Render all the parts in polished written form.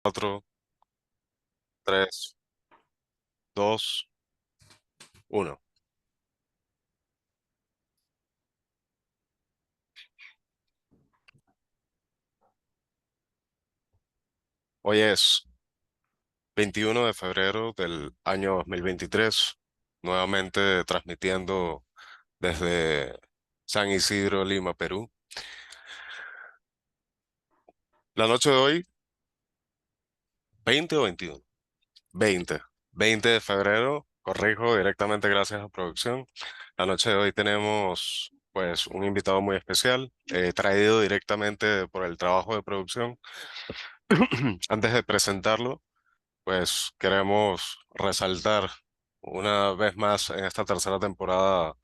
4, 3, 2, 1. Hoy es 21 de febrero del año 2023, nuevamente transmitiendo desde San Isidro, Lima, Perú. La noche de hoy, 20 o 21, 20, 20 de febrero, corrijo directamente gracias a producción. La noche de hoy tenemos pues un invitado muy especial, traído directamente por el trabajo de producción. Antes de presentarlo, pues queremos resaltar una vez más en esta tercera temporada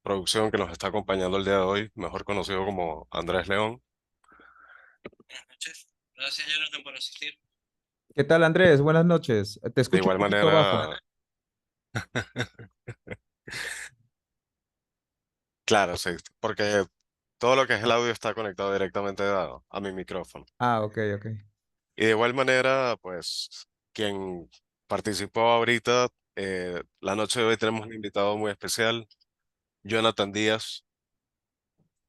producción que nos está acompañando el día de hoy, mejor conocido como Andrés León. Buenas noches. Gracias, Jonathan, por asistir. ¿Qué tal, Andrés? Buenas noches. Te De escucho un igual poquito bajo. manera, claro, sí, porque todo lo que es el audio está conectado directamente a mi micrófono. Ah, ok, ok. Y de igual manera, pues quien participó ahorita, la noche de hoy tenemos un invitado muy especial, Jonathan Díaz.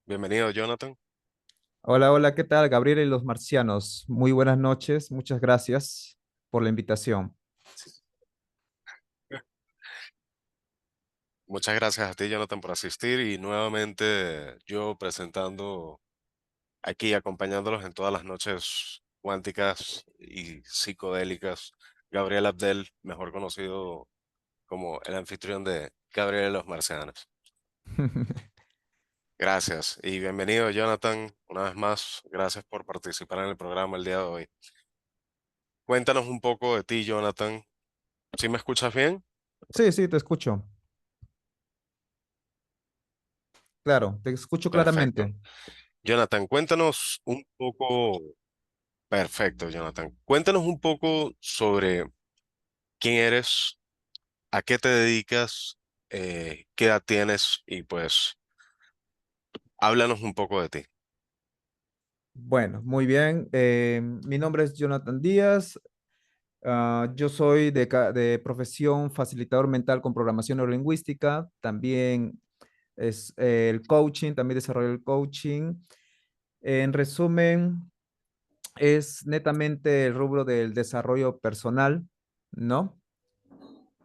Bienvenido, Jonathan. Hola, hola, ¿qué tal? Gabriel y los marcianos. Muy buenas noches. Muchas gracias por la invitación. Muchas gracias a ti, Jonathan, por asistir y nuevamente yo presentando aquí, acompañándolos en todas las noches cuánticas y psicodélicas, Gabriel Abdel, mejor conocido como el anfitrión de Gabriel y los Marcianos. Gracias y bienvenido, Jonathan, una vez más. Gracias por participar en el programa el día de hoy. Cuéntanos un poco de ti, Jonathan. ¿Sí me escuchas bien? Sí, sí, te escucho. Claro, te escucho Perfecto. claramente. Jonathan, cuéntanos un poco. Perfecto, Jonathan. Cuéntanos un poco sobre quién eres, a qué te dedicas, qué edad tienes y pues háblanos un poco de ti. Bueno, muy bien. Mi nombre es Jonathan Díaz. Yo soy de profesión facilitador mental con programación neurolingüística. También es el coaching, también desarrollo el coaching. En resumen, es netamente el rubro del desarrollo personal, ¿no?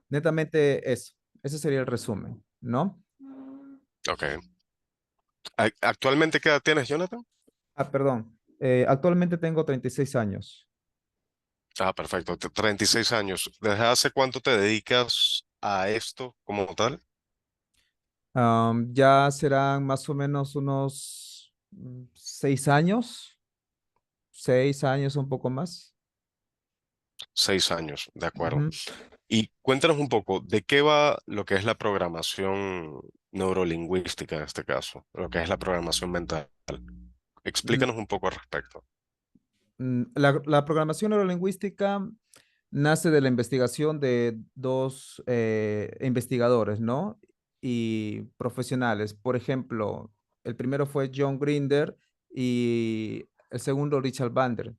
Netamente eso. Ese sería el resumen, ¿no? Ok. ¿Actualmente qué edad tienes, Jonathan? Ah, perdón. Actualmente tengo 36 años. Ah, perfecto. 36 años. ¿Desde hace cuánto te dedicas a esto como tal? Ya serán más o menos unos 6 años, 6 años, un poco más. 6 años, de acuerdo. Ujú. Y cuéntanos un poco, ¿de qué va lo que es la programación neurolingüística en este caso? Lo que es la programación mental. Mm, Explícanos un poco al respecto. la programación neurolingüística nace de la investigación de dos investigadores, ¿no? Y profesionales. Por ejemplo, el primero fue John Grinder y el segundo Richard Bandler.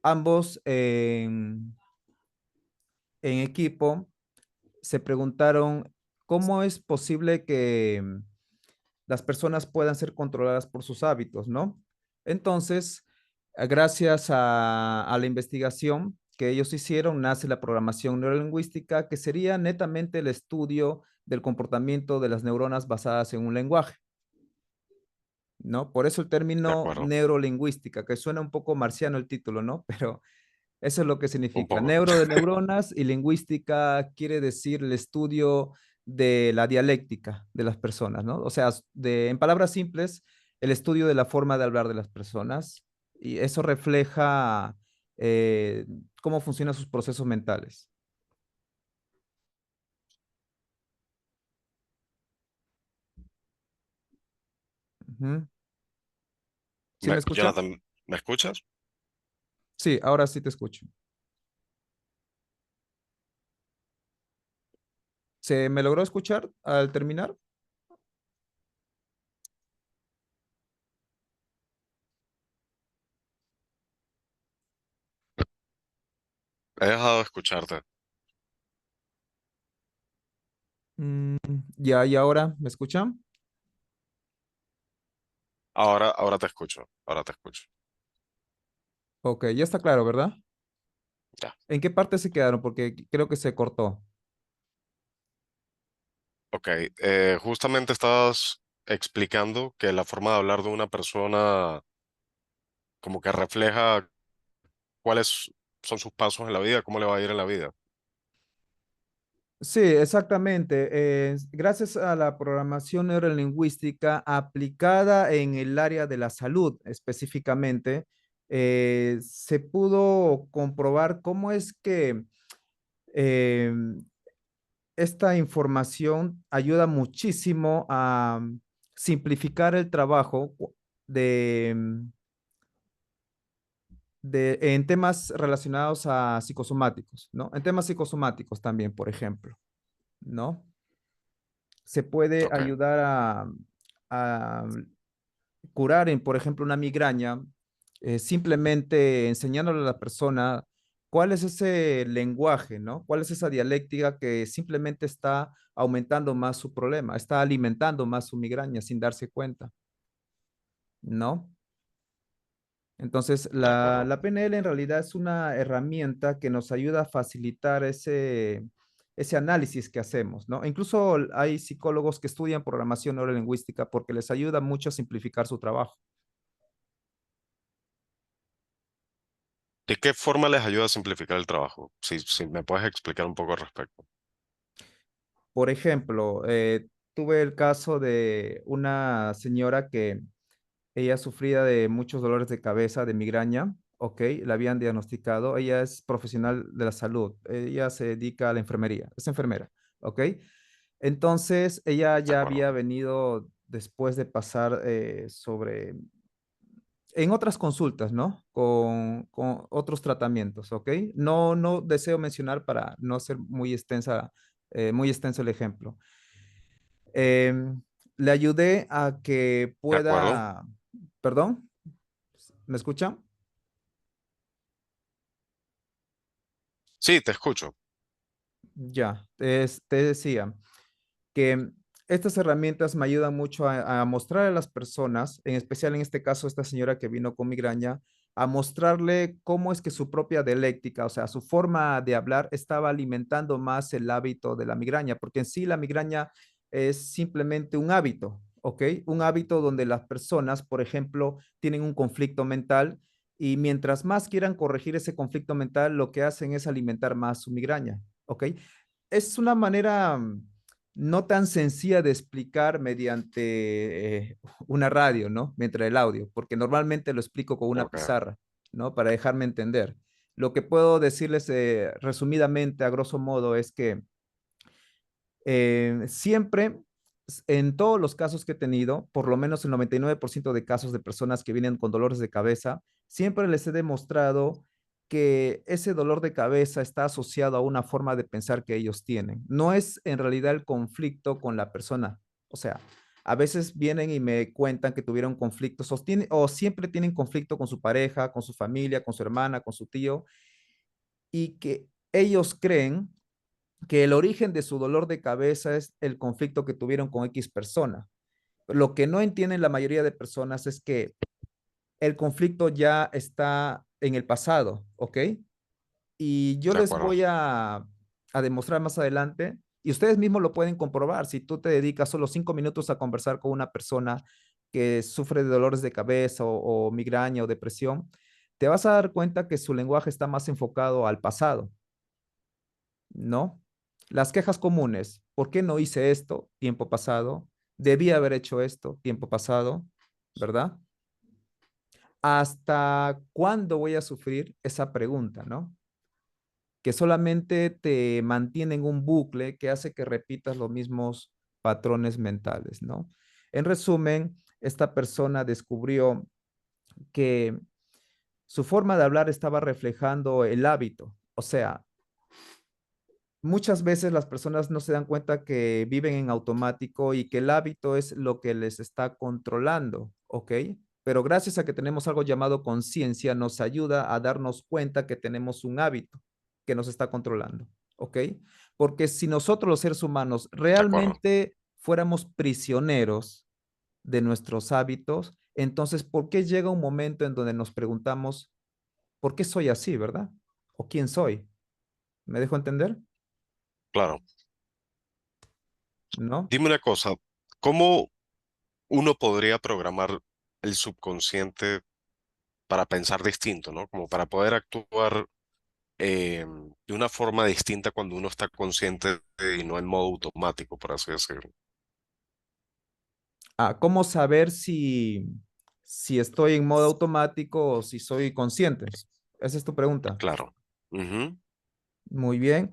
Ambos en equipo se preguntaron cómo es posible que las personas puedan ser controladas por sus hábitos, ¿no? Entonces, gracias a la investigación que ellos hicieron, nace la programación neurolingüística, que sería netamente el estudio del comportamiento de las neuronas basadas en un lenguaje, ¿no? Por eso el De término acuerdo, neurolingüística, que suena un poco marciano el título, ¿no? Pero eso es lo que un significa. poco. Neuro de neuronas y lingüística quiere decir el estudio de la dialéctica de las personas, ¿no? O sea, en palabras simples, el estudio de la forma de hablar de las personas y eso refleja eh, cómo funcionan sus procesos mentales. Ujú. ¿Sí me escucha? Jonathan, ¿me escuchas? Sí, ahora sí te escucho. ¿Se me logró escuchar al terminar? He dejado de escucharte. Mm, ya, y ahora, ¿me escuchan? Ahora te escucho. Ahora te escucho. Ok, ya está claro, ¿verdad? Ya. ¿En qué parte se quedaron? Porque creo que se cortó. Ok. Justamente estabas explicando que la forma de hablar de una persona como que refleja cuáles son sus pasos en la vida, cómo le va a ir en la vida. Sí, exactamente. Gracias a la programación neurolingüística aplicada en el área de la salud específicamente, se pudo comprobar cómo es que eh, esta información ayuda muchísimo a simplificar el trabajo de, en temas relacionados a psicosomáticos, ¿no? En temas psicosomáticos también, por ejemplo, ¿no? Se puede Ok. ayudar a curar, por ejemplo, una migraña, simplemente enseñándole a la persona cuál es ese lenguaje, ¿no? ¿Cuál es esa dialéctica que simplemente está aumentando más su problema, está alimentando más su migraña sin darse cuenta, ¿no? Entonces, De acuerdo. la PNL en realidad es una herramienta que nos ayuda a facilitar ese análisis que hacemos, ¿no? Incluso hay psicólogos que estudian programación neurolingüística porque les ayuda mucho a simplificar su trabajo. ¿De qué forma les ayuda a simplificar el trabajo? Si me puedes explicar un poco al respecto. Por ejemplo, tuve el caso de una señora que ella sufría de muchos dolores de cabeza, de migraña, ¿ok? La habían diagnosticado. Ella es profesional de la salud. Ella se dedica a la enfermería, es enfermera, ¿ok? Entonces, ella De ya acuerdo. había venido después de pasar en otras consultas, ¿no? Con otros tratamientos, ¿ok? No, no deseo mencionar para no ser muy extenso el ejemplo. Em, Le ayudé a que De acuerdo. pueda, perdón, ¿me escuchan? Sí, te escucho. Ya, te decía que estas herramientas me ayudan mucho a mostrar a las personas, en especial en este caso esta señora que vino con migraña, a mostrarle cómo es que su propia dialéctica, o sea, su forma de hablar estaba alimentando más el hábito de la migraña, porque en sí la migraña es simplemente un hábito, ¿ok? Un hábito donde las personas, por ejemplo, tienen un conflicto mental y mientras más quieran corregir ese conflicto mental, lo que hacen es alimentar más su migraña, ¿ok? Es una manera no tan sencilla de explicar mediante una radio, ¿no? Mientras el audio, porque normalmente lo explico con una Ok. pizarra, ¿no? Para dejarme entender. Lo que puedo decirles resumidamente, a grosso modo, es que siempre, en todos los casos que he tenido, por lo menos el 99% de casos de personas que vienen con dolores de cabeza, siempre les he demostrado que ese dolor de cabeza está asociado a una forma de pensar que ellos tienen. No es en realidad el conflicto con la persona. O sea, a veces vienen y me cuentan que tuvieron conflictos o siempre tienen conflicto con su pareja, con su familia, con su hermana, con su tío, y que ellos creen que el origen de su dolor de cabeza es el conflicto que tuvieron con X persona. Lo que no entienden la mayoría de personas es que el conflicto ya está en el pasado, ¿ok? Y yo De les acuerdo. voy a demostrar más adelante, y ustedes mismos lo pueden comprobar, si tú te dedicas solo 5 minutos a conversar con una persona que sufre de dolores de cabeza o migraña o depresión, te vas a dar cuenta que su lenguaje está más enfocado al pasado, ¿no? Las quejas comunes, ¿por qué no hice esto? Tiempo pasado. Debí haber hecho esto, tiempo pasado, ¿verdad? ¿Hasta cuándo voy a sufrir esa pregunta, no? Que solamente te mantiene en un bucle que hace que repitas los mismos patrones mentales, ¿no? En resumen, esta persona descubrió que su forma de hablar estaba reflejando el hábito, o sea, muchas veces las personas no se dan cuenta que viven en automático y que el hábito es lo que les está controlando, ¿ok? Pero gracias a que tenemos algo llamado conciencia, nos ayuda a darnos cuenta que tenemos un hábito, que nos está controlando, ¿ok? Porque si nosotros los seres humanos De acuerdo, realmente fuéramos prisioneros de nuestros hábitos, entonces, ¿por qué llega un momento en donde nos preguntamos, ¿por qué soy así, verdad? ¿O quién soy? ¿Me dejo entender? claro. ¿No? Dime una cosa, ¿cómo uno podría programar el subconsciente para pensar distinto, ¿no? Como para poder actuar de una forma distinta cuando uno está consciente y no en modo automático, por así decirlo. ¿Cómo saber si estoy en modo automático o si soy consciente? Esa es tu pregunta. Claro. Ujú. Muy bien.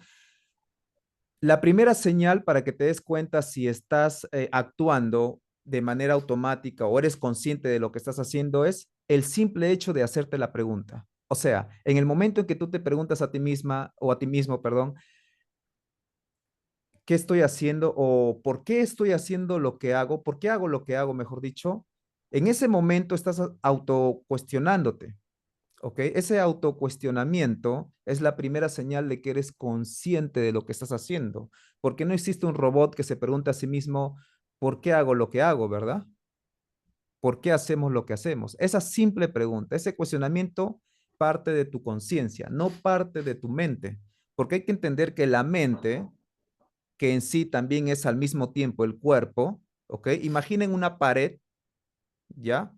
La primera señal para que te des cuenta si estás actuando de manera automática o eres consciente de lo que estás haciendo es el simple hecho de hacerte la pregunta. O sea, en el momento en que tú te preguntas a ti misma o a ti mismo, perdón, ¿qué estoy haciendo o por qué estoy haciendo lo que hago? ¿Por qué hago lo que hago, mejor dicho? En ese momento estás autocuestionándote. ¿Ok? Ese autocuestionamiento es la primera señal de que eres consciente de lo que estás haciendo, porque no existe un robot que se pregunte a sí mismo, ¿por qué hago lo que hago, verdad? ¿Por qué hacemos lo que hacemos? Esa simple pregunta, ese cuestionamiento parte de tu conciencia, no parte de tu mente, porque hay que entender que la mente, que en sí también es al mismo tiempo el cuerpo, ¿ok? Imaginen una pared, ¿ya?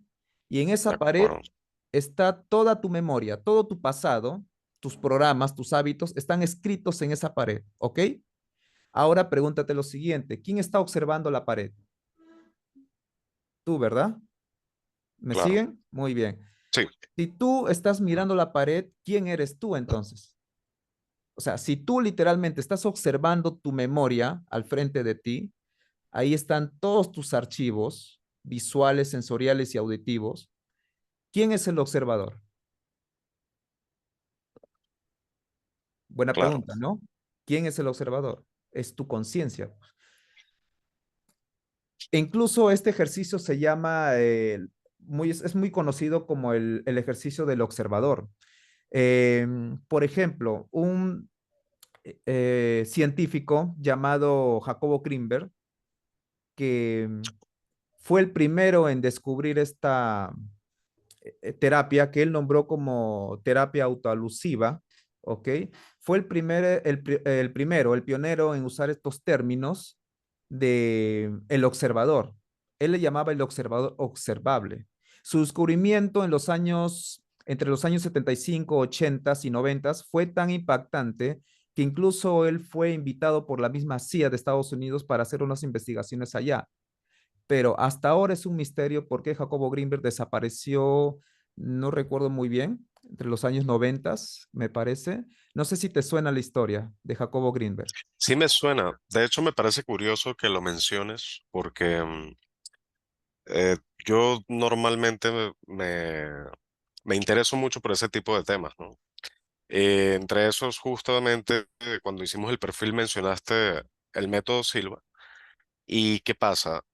Y en De esa pared acuerdo, está toda tu memoria, todo tu pasado, tus programas, tus hábitos están escritos en esa pared, ¿ok? Ahora pregúntate lo siguiente, ¿quién está observando la pared? Tú, ¿verdad? ¿Me claro. siguen? Muy bien. Sí, Si tú estás mirando la pared, ¿quién eres tú entonces? O sea, si tú literalmente estás observando tu memoria al frente de ti, ahí están todos tus archivos visuales, sensoriales y auditivos. ¿Quién es el observador? Buena claro. pregunta, ¿no? ¿Quién es el observador? Es tu conciencia. E incluso este ejercicio se llama, es muy conocido como el ejercicio del observador. Por ejemplo, un científico llamado Jacobo Grinberg, que fue el primero en descubrir esta terapia que él nombró como terapia autoalusiva, ¿ok? Fue el primero, el pionero en usar estos términos de el observador. Él le llamaba el observador observable. Su descubrimiento entre los años 75, 80 y 90 fue tan impactante que incluso él fue invitado por la misma CIA de Estados Unidos para hacer unas investigaciones allá. Pero hasta ahora es un misterio por qué Jacobo Greenberg desapareció, no recuerdo muy bien, entre los años 90, me parece. No sé si te suena la historia de Jacobo Greenberg. Sí me suena. De hecho, me parece curioso que lo menciones porque yo normalmente me intereso mucho por ese tipo de temas, ¿no? Entre esos, justamente, cuando hicimos el perfil mencionaste el método Silva. ¿Y qué pasa?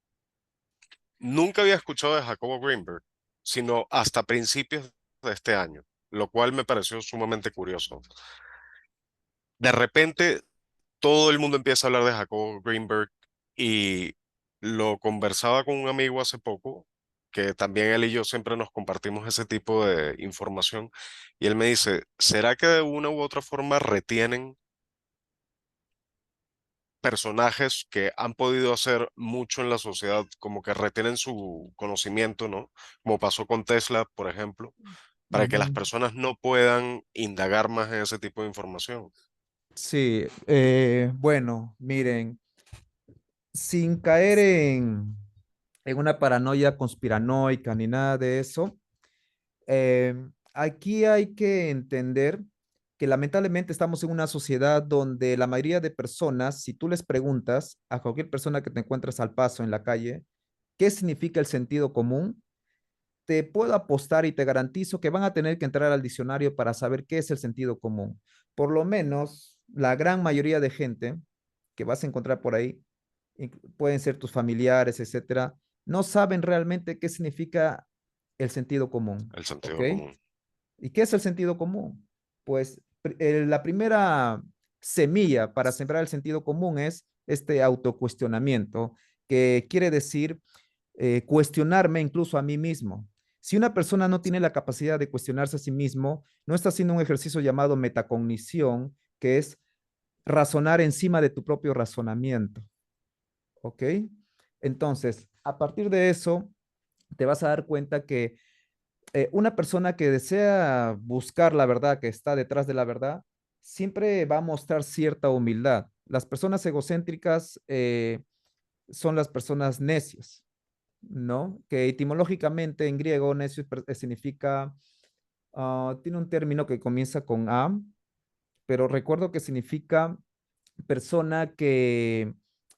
Nunca había escuchado de Jacobo Greenberg, sino hasta principios de este año, lo cual me pareció sumamente curioso. De repente, todo el mundo empieza a hablar de Jacobo Greenberg y lo conversaba con un amigo hace poco, que también él y yo siempre nos compartimos ese tipo de información, y él me dice, ¿será que de una u otra forma retienen personajes que han podido hacer mucho en la sociedad, como que retienen su conocimiento, ¿no? Como pasó con Tesla, por ejemplo, para que las Ujú. personas no puedan indagar más en ese tipo de información? Sí, bueno, miren, sin caer en una paranoia conspiranoica ni nada de eso, aquí hay que entender que lamentablemente estamos en una sociedad donde la mayoría de personas, si tú les preguntas a cualquier persona que te encuentres al paso en la calle, ¿qué significa el sentido común? Te puedo apostar y te garantizo que van a tener que entrar al diccionario para saber qué es el sentido común. Por lo menos la gran mayoría de gente que vas a encontrar por ahí, pueden ser tus familiares, etcétera, no saben realmente qué significa el sentido común, El ¿ok? sentido común. ¿Y qué es el sentido común? Pues la primera semilla para sembrar el sentido común es este autocuestionamiento, que quiere decir cuestionarme incluso a mí mismo. Si una persona no tiene la capacidad de cuestionarse a sí mismo, no está haciendo un ejercicio llamado metacognición, que es razonar encima de tu propio razonamiento. ¿Ok? Entonces, a partir de eso, te vas a dar cuenta que una persona que desea buscar la verdad, que está detrás de la verdad, siempre va a mostrar cierta humildad. Las personas egocéntricas son las personas necias, ¿no? Que etimológicamente en griego necio significa, tiene un término que comienza con a, pero recuerdo que significa persona que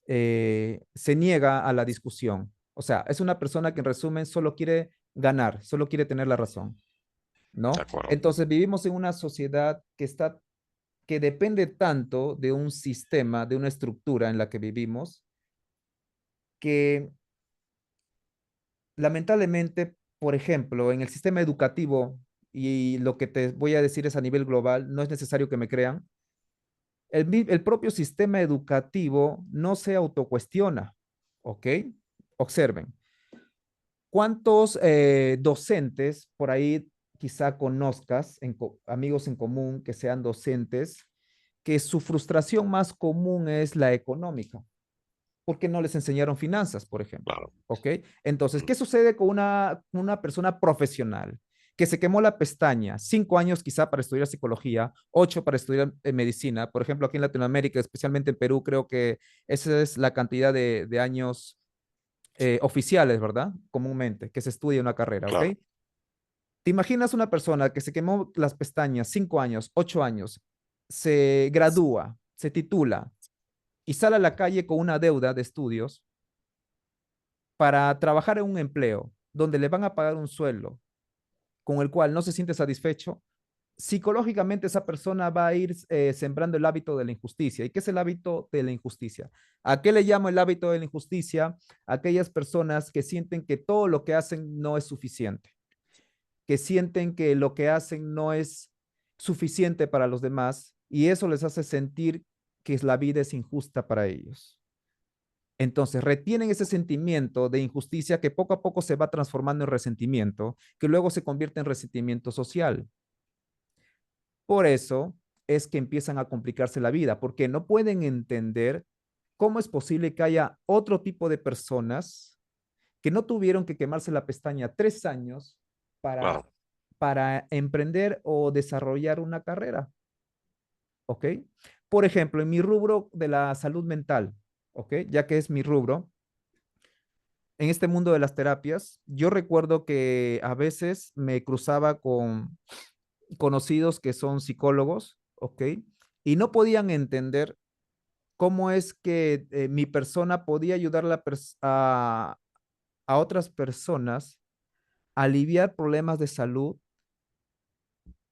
se niega a la discusión. O sea, es una persona que en resumen solo quiere ganar, solo quiere tener la razón, De ¿no? acuerdo. Entonces vivimos en una sociedad que depende tanto de un sistema, de una estructura en la que vivimos, que lamentablemente, por ejemplo, en el sistema educativo, y lo que te voy a decir es a nivel global, no es necesario que me crean, el propio sistema educativo no se autocuestiona, ¿ok? Observen, ¿cuántos docentes por ahí quizá conozcas, amigos en común que sean docentes, que su frustración más común es la económica? Porque no les enseñaron finanzas, por ejemplo. Claro. ¿Ok? Entonces, Mm, ¿qué sucede con una persona profesional que se quemó la pestaña, 5 años quizá para estudiar psicología, 8 para estudiar medicina? Por ejemplo, aquí en Latinoamérica, especialmente en Perú, creo que esa es la cantidad de años oficiales, ¿verdad? Comúnmente, que se estudia una carrera, ¿ok? claro. ¿Te imaginas una persona que se quemó las pestañas 5 años, 8 años, se gradúa, se titula y sale a la calle con una deuda de estudios para trabajar en un empleo donde le van a pagar un sueldo con el cual no se siente satisfecho? Psicológicamente esa persona va a ir sembrando el hábito de la injusticia. ¿Y qué es el hábito de la injusticia? ¿A qué le llamo el hábito de la injusticia? Aquellas personas que sienten que todo lo que hacen no es suficiente, que sienten que lo que hacen no es suficiente para los demás y eso les hace sentir que la vida es injusta para ellos. Entonces retienen ese sentimiento de injusticia que poco a poco se va transformando en resentimiento, que luego se convierte en resentimiento social. Por eso es que empiezan a complicarse la vida, porque no pueden entender cómo es posible que haya otro tipo de personas que no tuvieron que quemarse la pestaña 3 años para, Claro. para emprender o desarrollar una carrera, ¿ok? Por ejemplo, en mi rubro de la salud mental, ¿ok? Ya que es mi rubro, en este mundo de las terapias, yo recuerdo que a veces me cruzaba con conocidos que son psicólogos, ¿ok? Y no podían entender cómo es que mi persona podía ayudar a otras personas a aliviar problemas de salud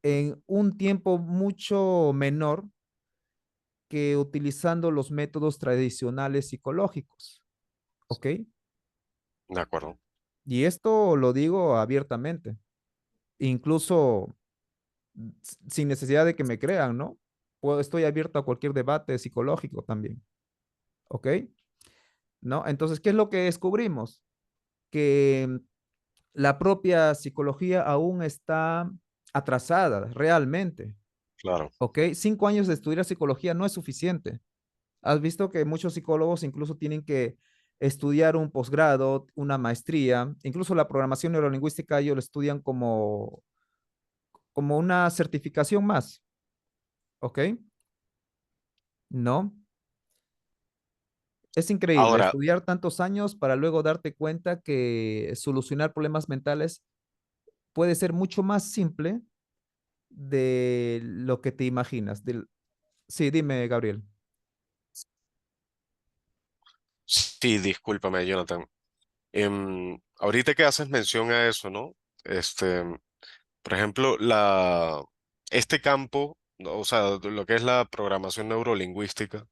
en un tiempo mucho menor que utilizando los métodos tradicionales psicológicos, ¿ok? De acuerdo. Y esto lo digo abiertamente, incluso sin necesidad de que me crean, ¿no? Estoy abierto a cualquier debate psicológico también, ¿ok? ¿No? Entonces, ¿qué es lo que descubrimos? Que la propia psicología aún está atrasada realmente, Claro. ¿ok? 5 años de estudiar psicología no es suficiente. Has visto que muchos psicólogos incluso tienen que estudiar un posgrado, una maestría, incluso la programación neurolingüística ellos lo estudian como una certificación más, ¿ok? ¿No? Es increíble Ahora, estudiar tantos años para luego darte cuenta que solucionar problemas mentales puede ser mucho más simple de lo que te imaginas. Sí, dime, Gabriel. sí, discúlpame, Jonathan. Ahorita que haces mención a eso, ¿no? Este, por ejemplo, este campo, ¿no? O sea, lo que es la programación neurolingüística,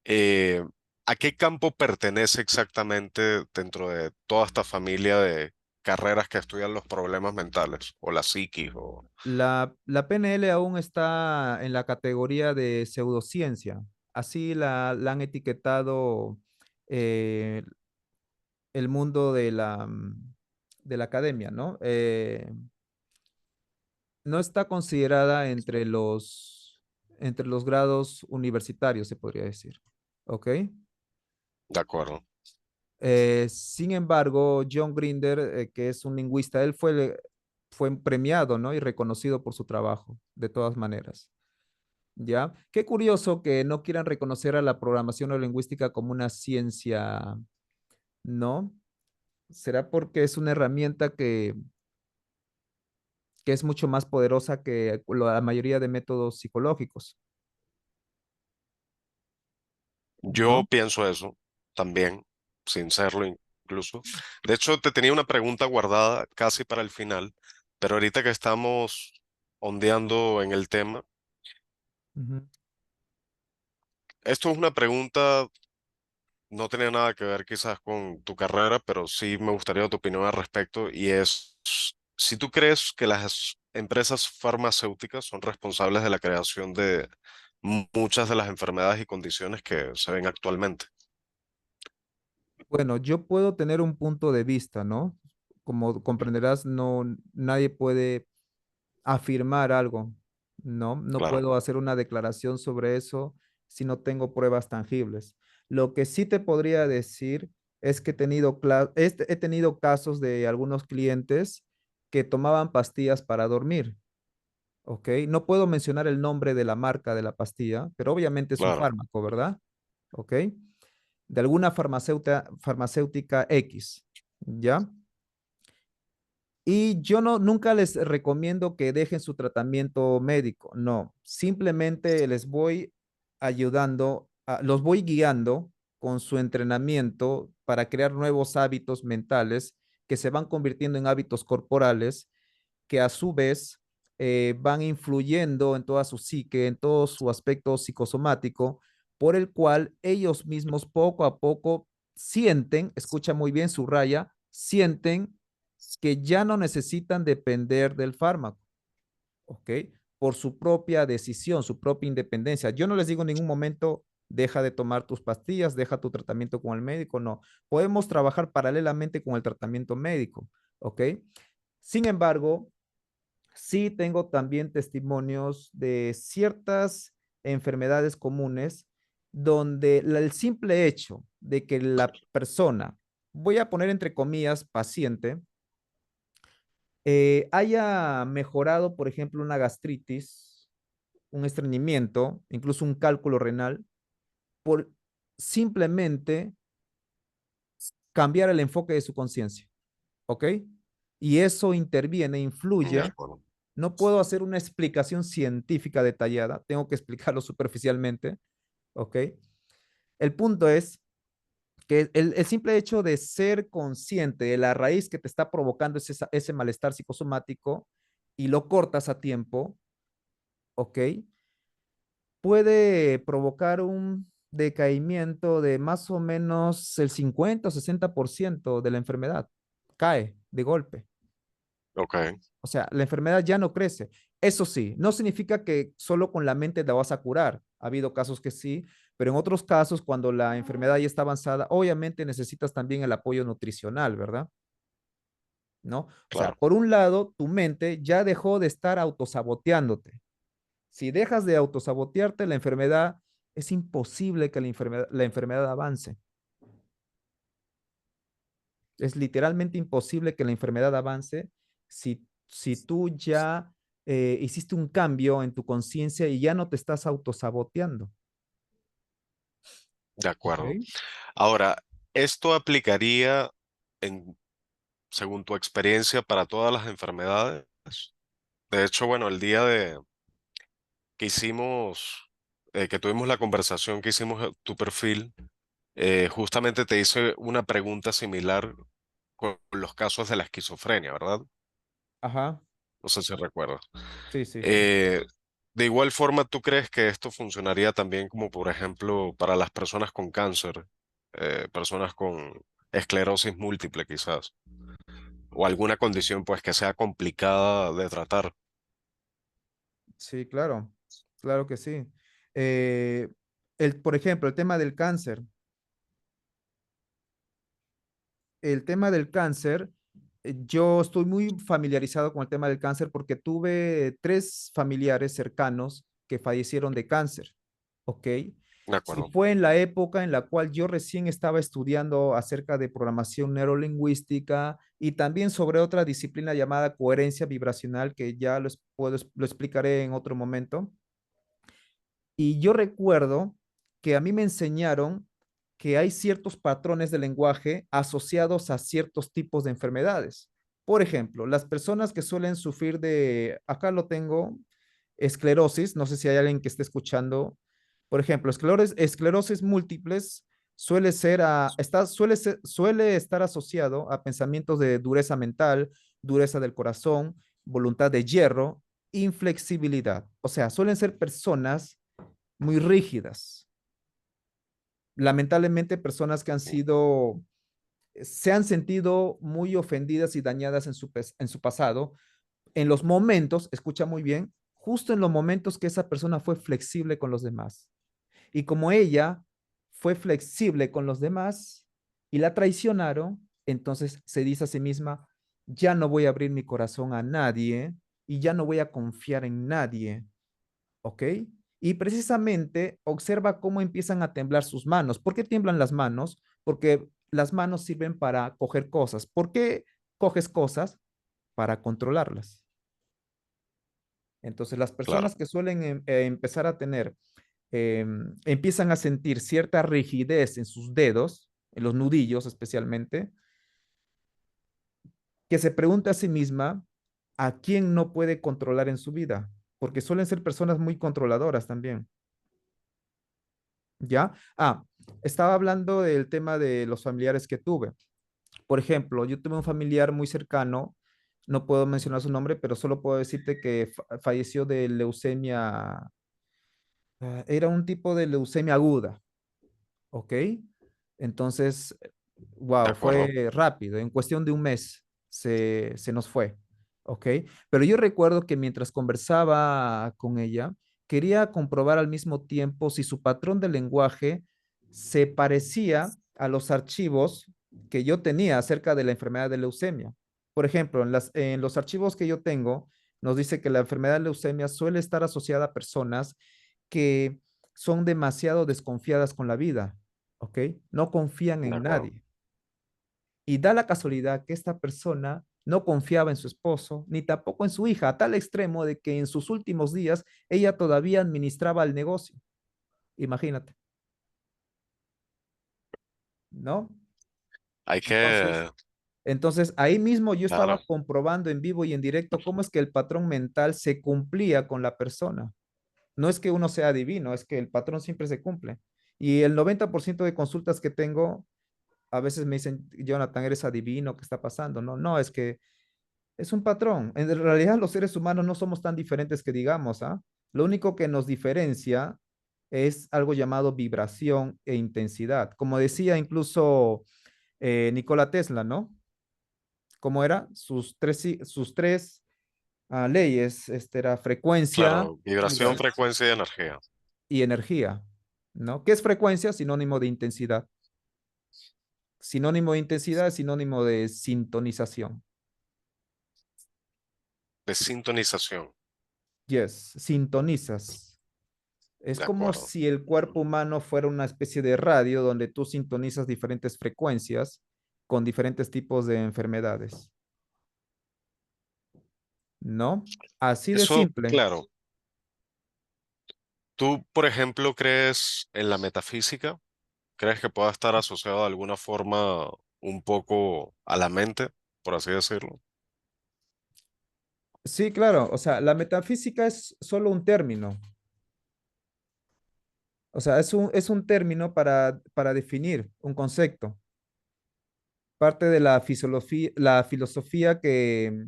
eh, ¿a qué campo pertenece exactamente dentro de toda esta familia carreras que estudian los problemas mentales o la psiquis o... La PNL aún está en la categoría de pseudociencia. Así la han etiquetado eh, el mundo de la academia, ¿no? No está considerada entre los grados universitarios, se podría decir. ¿Ok? De acuerdo. Sin embargo, John Grinder, que es un lingüista, fue premiado, ¿no? Y reconocido por su trabajo, de todas maneras. ¿Ya? Qué curioso que no quieran reconocer a la programación neurolingüística como una ciencia, ¿no? ¿Será porque es una herramienta que es mucho más poderosa que la mayoría de métodos psicológicos, Yo ¿no? pienso eso también, sin serlo incluso. De hecho, te tenía una pregunta guardada casi para el final, pero ahorita que estamos ondeando en el tema, Ujú. esto es una pregunta, no tiene nada que ver quizás con tu carrera, pero sí me gustaría tu opinión al respecto, y es si tú crees que las empresas farmacéuticas son responsables de la creación de muchas de las enfermedades y condiciones que se ven actualmente. Bueno, yo puedo tener un punto de vista, ¿no? Como comprenderás, no, nadie puede afirmar algo, ¿no? No Claro, puedo hacer una declaración sobre eso si no tengo pruebas tangibles. Lo que sí te podría decir es que he tenido casos de algunos clientes que tomaban pastillas para dormir, ¿ok? No puedo mencionar el nombre de la marca de la pastilla, pero obviamente es un claro, fármaco, ¿verdad? ¿Ok? De alguna farmacéutica X, ¿ya? Y yo nunca les recomiendo que dejen su tratamiento médico, no, simplemente les voy ayudando, los voy guiando con su entrenamiento para crear nuevos hábitos mentales que se van convirtiendo en hábitos corporales que a su vez van influyendo en toda su psique, en todo su aspecto psicosomático, por el cual ellos mismos poco a poco sienten, escucha muy bien su raya, sienten que ya no necesitan depender del fármaco, ¿ok? Por su propia decisión, su propia independencia. Yo no les digo en ningún momento, deja de tomar tus pastillas, deja tu tratamiento con el médico, no. Podemos trabajar paralelamente con el tratamiento médico, ¿ok? Sin embargo, sí tengo también testimonios de ciertas enfermedades comunes donde el simple hecho de que la persona, voy a poner entre comillas, paciente, haya mejorado, por ejemplo, una gastritis, un estreñimiento, incluso un cálculo renal, por simplemente cambiar el enfoque de su conciencia, ¿ok? Y eso interviene, de influye. acuerdo. No puedo hacer una explicación científica detallada, tengo que explicarlo superficialmente, ¿ok? El punto es que el simple hecho de ser consciente de la raíz que te está provocando ese malestar psicosomático y lo cortas a tiempo, ¿ok? Puede provocar un decaimiento de más o menos el 50 o 60% de la enfermedad. Cae de golpe. Ok, O sea, la enfermedad ya no crece. Eso sí, no significa que solo con la mente la vas a curar. Ha habido casos que sí, pero en otros casos, cuando la enfermedad ya está avanzada, obviamente necesitas también el apoyo nutricional, ¿verdad? ¿No? O sea, claro, por un lado, tu mente ya dejó de estar autosaboteándote. Si dejas de autosabotearte, la enfermedad, es imposible que la enfermedad avance. Es literalmente imposible que la enfermedad avance si tú ya hiciste un cambio en tu conciencia y ya no te estás autosaboteando. de ¿Ok? acuerdo. Ahora, ¿esto aplicaría en, según tu experiencia para todas las enfermedades? De hecho, bueno, el día de que hicimos, que tuvimos la conversación, que hicimos tu perfil, justamente te hice una pregunta similar con los casos de la esquizofrenia, ¿verdad? Ajá, No sé si recuerdas. sí, sí, sí. Eh, de igual forma, ¿tú crees que esto funcionaría también como, por ejemplo, para las personas con cáncer, personas con esclerosis múltiple, quizás? o alguna condición pues que sea complicada de tratar. Sí, claro, claro que sí. Eh, por ejemplo, el tema del cáncer. El tema del cáncer, yo estoy muy familiarizado con el tema del cáncer porque tuve tres familiares cercanos que fallecieron de cáncer, ¿ok? De Y acuerdo, fue en la época en la cual yo recién estaba estudiando acerca de programación neurolingüística y también sobre otra disciplina llamada coherencia vibracional, que ya lo explicaré en otro momento. Y yo recuerdo que a mí me enseñaron que hay ciertos patrones de lenguaje asociados a ciertos tipos de enfermedades. Por ejemplo, las personas que suelen sufrir de, acá lo tengo, esclerosis, no sé si hay alguien que esté escuchando. Por ejemplo, esclerosis múltiples suele estar asociado a pensamientos de dureza mental, dureza del corazón, voluntad de hierro, inflexibilidad. O sea, suelen ser personas muy rígidas. Lamentablemente, personas que se han sentido muy ofendidas y dañadas en su pasado, en los momentos, escucha muy bien, justo en los momentos que esa persona fue flexible con los demás. Y como ella fue flexible con los demás y la traicionaron, entonces se dice a sí misma, ya no voy a abrir mi corazón a nadie y ya no voy a confiar en nadie. ¿Ok? Y precisamente observa cómo empiezan a temblar sus manos. ¿Por qué tiemblan las manos? Porque las manos sirven para coger cosas. ¿Por qué coges cosas? Para controlarlas. Entonces, las claro. personas que suelen empezar a tener, empiezan a sentir cierta rigidez en sus dedos, en los nudillos especialmente, que se pregunta a sí misma, ¿a quién no puede controlar en su vida? Porque suelen ser personas muy controladoras también. ¿Ya? Estaba hablando del tema de los familiares que tuve. Por ejemplo, yo tuve un familiar muy cercano, no puedo mencionar su nombre, pero solo puedo decirte que falleció de leucemia, era un tipo de leucemia aguda, ¿ok? Entonces, De wow, acuerdo. fue rápido, en cuestión de un mes se nos fue, ¿ok? Pero yo recuerdo que mientras conversaba con ella, quería comprobar al mismo tiempo si su patrón de lenguaje se parecía a los archivos que yo tenía acerca de la enfermedad de leucemia. Por ejemplo, en los archivos que yo tengo, nos dice que la enfermedad de leucemia suele estar asociada a personas que son demasiado desconfiadas con la vida, ¿ok? No confían De en acuerdo. nadie. Y da la casualidad que esta persona no confiaba en su esposo, ni tampoco en su hija, a tal extremo de que en sus últimos días ella todavía administraba el negocio. Imagínate, ¿no? Hay Entonces, que, entonces ahí mismo yo claro, estaba comprobando en vivo y en directo cómo es que el patrón mental se cumplía con la persona. No es que uno sea divino, es que el patrón siempre se cumple. Y el 90% de consultas que tengo, a veces me dicen, Jonathan, eres adivino, ¿qué está pasando? No, no, es que es un patrón. En realidad los seres humanos no somos tan diferentes que digamos, ¿ah? Lo único que nos diferencia es algo llamado vibración e intensidad. Como decía incluso Nikola Tesla, ¿no? ¿Cómo era? Sus tres leyes, este era frecuencia, claro. Vibración, vibra- frecuencia y energía. y energía, ¿no? ¿Qué es frecuencia? Sinónimo de intensidad. Sinónimo de intensidad es sinónimo de sintonización. De sintonización. Yes, sintonizas. Es De como acuerdo. si el cuerpo humano fuera una especie de radio donde tú sintonizas diferentes frecuencias con diferentes tipos de enfermedades, ¿no? Así de Eso, simple. claro. ¿Tú, por ejemplo, crees en la metafísica? ¿Crees que pueda estar asociado de alguna forma un poco a la mente, por así decirlo? Sí, claro. O sea, la metafísica es solo un término. O sea, es un término para definir un concepto. Parte de la filosofía que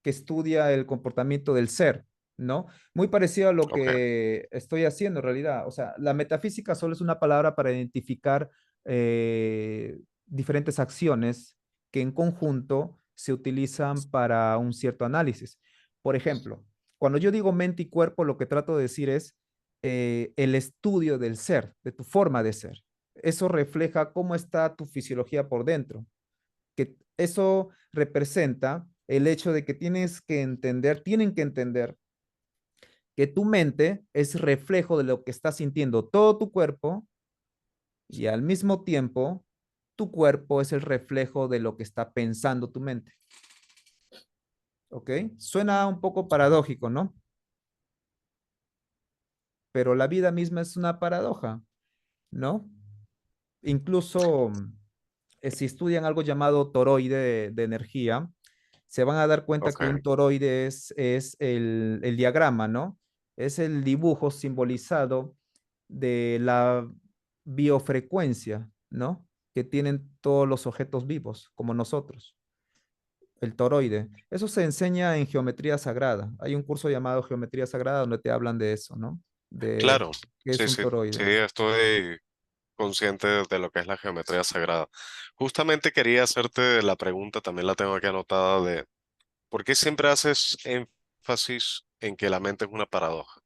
estudia el comportamiento del ser, ¿no? Muy parecido a lo Ok, que estoy haciendo en realidad. O sea, la metafísica solo es una palabra para identificar diferentes acciones que en conjunto se utilizan para un cierto análisis. Por ejemplo, cuando yo digo mente y cuerpo, lo que trato de decir es el estudio del ser, de tu forma de ser. Eso refleja cómo está tu fisiología por dentro, que eso representa el hecho de que tienen que entender que tu mente es reflejo de lo que está sintiendo todo tu cuerpo y al mismo tiempo tu cuerpo es el reflejo de lo que está pensando tu mente. ¿Ok? Suena un poco paradójico, ¿no? Pero la vida misma es una paradoja, ¿no? Incluso si estudian algo llamado toroide de energía, se van a dar cuenta Ok, que un toroide es el diagrama, ¿no? Es el dibujo simbolizado de la biofrecuencia, ¿no? Que tienen todos los objetos vivos, como nosotros, el toroide. Eso se enseña en geometría sagrada. Hay un curso llamado Geometría Sagrada donde te hablan de eso, ¿no? De claro, qué es sí, un sí, sí, toroide. estoy consciente de lo que es la geometría sagrada. Justamente quería hacerte la pregunta, también la tengo aquí anotada, de ¿por qué siempre haces énfasis en que la mente es una paradoja?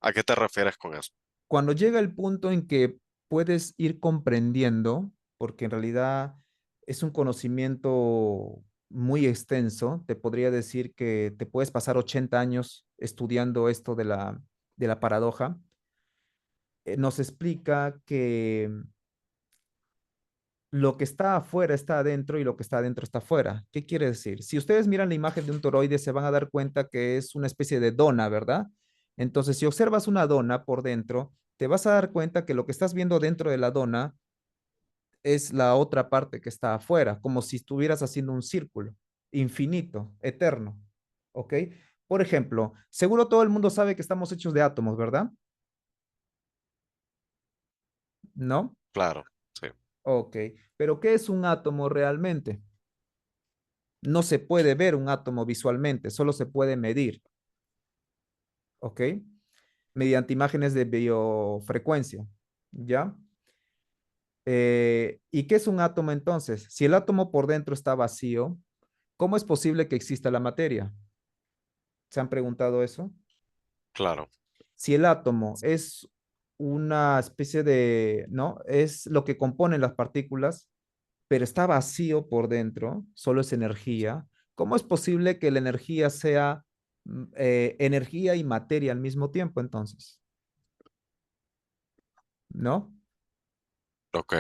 ¿A qué te refieres con eso? Cuando llega el punto en que puedes ir comprendiendo, porque en realidad es un conocimiento muy extenso, te podría decir que te puedes pasar 80 años estudiando esto de la paradoja, nos explica que lo que está afuera está adentro y lo que está adentro está afuera. ¿Qué quiere decir? Si ustedes miran la imagen de un toroide, se van a dar cuenta que es una especie de dona, ¿verdad? Entonces, si observas una dona por dentro, te vas a dar cuenta que lo que estás viendo dentro de la dona es la otra parte que está afuera, como si estuvieras haciendo un círculo infinito, eterno. ¿Ok? Por ejemplo, seguro todo el mundo sabe que estamos hechos de átomos, ¿verdad? ¿No? Claro, sí, Ok. Pero ¿qué es un átomo realmente? No se puede ver un átomo visualmente, solo se puede medir, ¿ok? Mediante imágenes de biofrecuencia, ¿ya? ¿Y qué es un átomo entonces? Si el átomo por dentro está vacío, ¿cómo es posible que exista la materia? ¿Se han preguntado eso? claro, Si el átomo es una especie de, ¿no? Es lo que componen las partículas, pero está vacío por dentro, solo es energía. ¿Cómo es posible que la energía sea energía y materia al mismo tiempo entonces? ¿No? ok,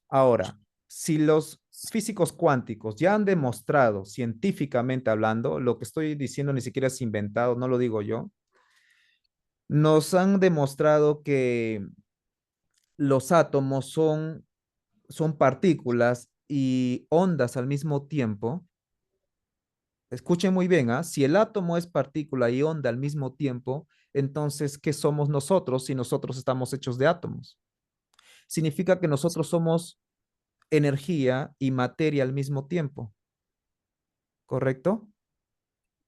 Ahora, si los físicos cuánticos ya han demostrado, científicamente hablando, lo que estoy diciendo ni siquiera es inventado, no lo digo yo, nos han demostrado que los átomos son partículas y ondas al mismo tiempo. Escuchen muy bien, ¿ah? Si el átomo es partícula y onda al mismo tiempo, entonces, ¿qué somos nosotros si nosotros estamos hechos de átomos? Significa que nosotros somos energía y materia al mismo tiempo, ¿correcto?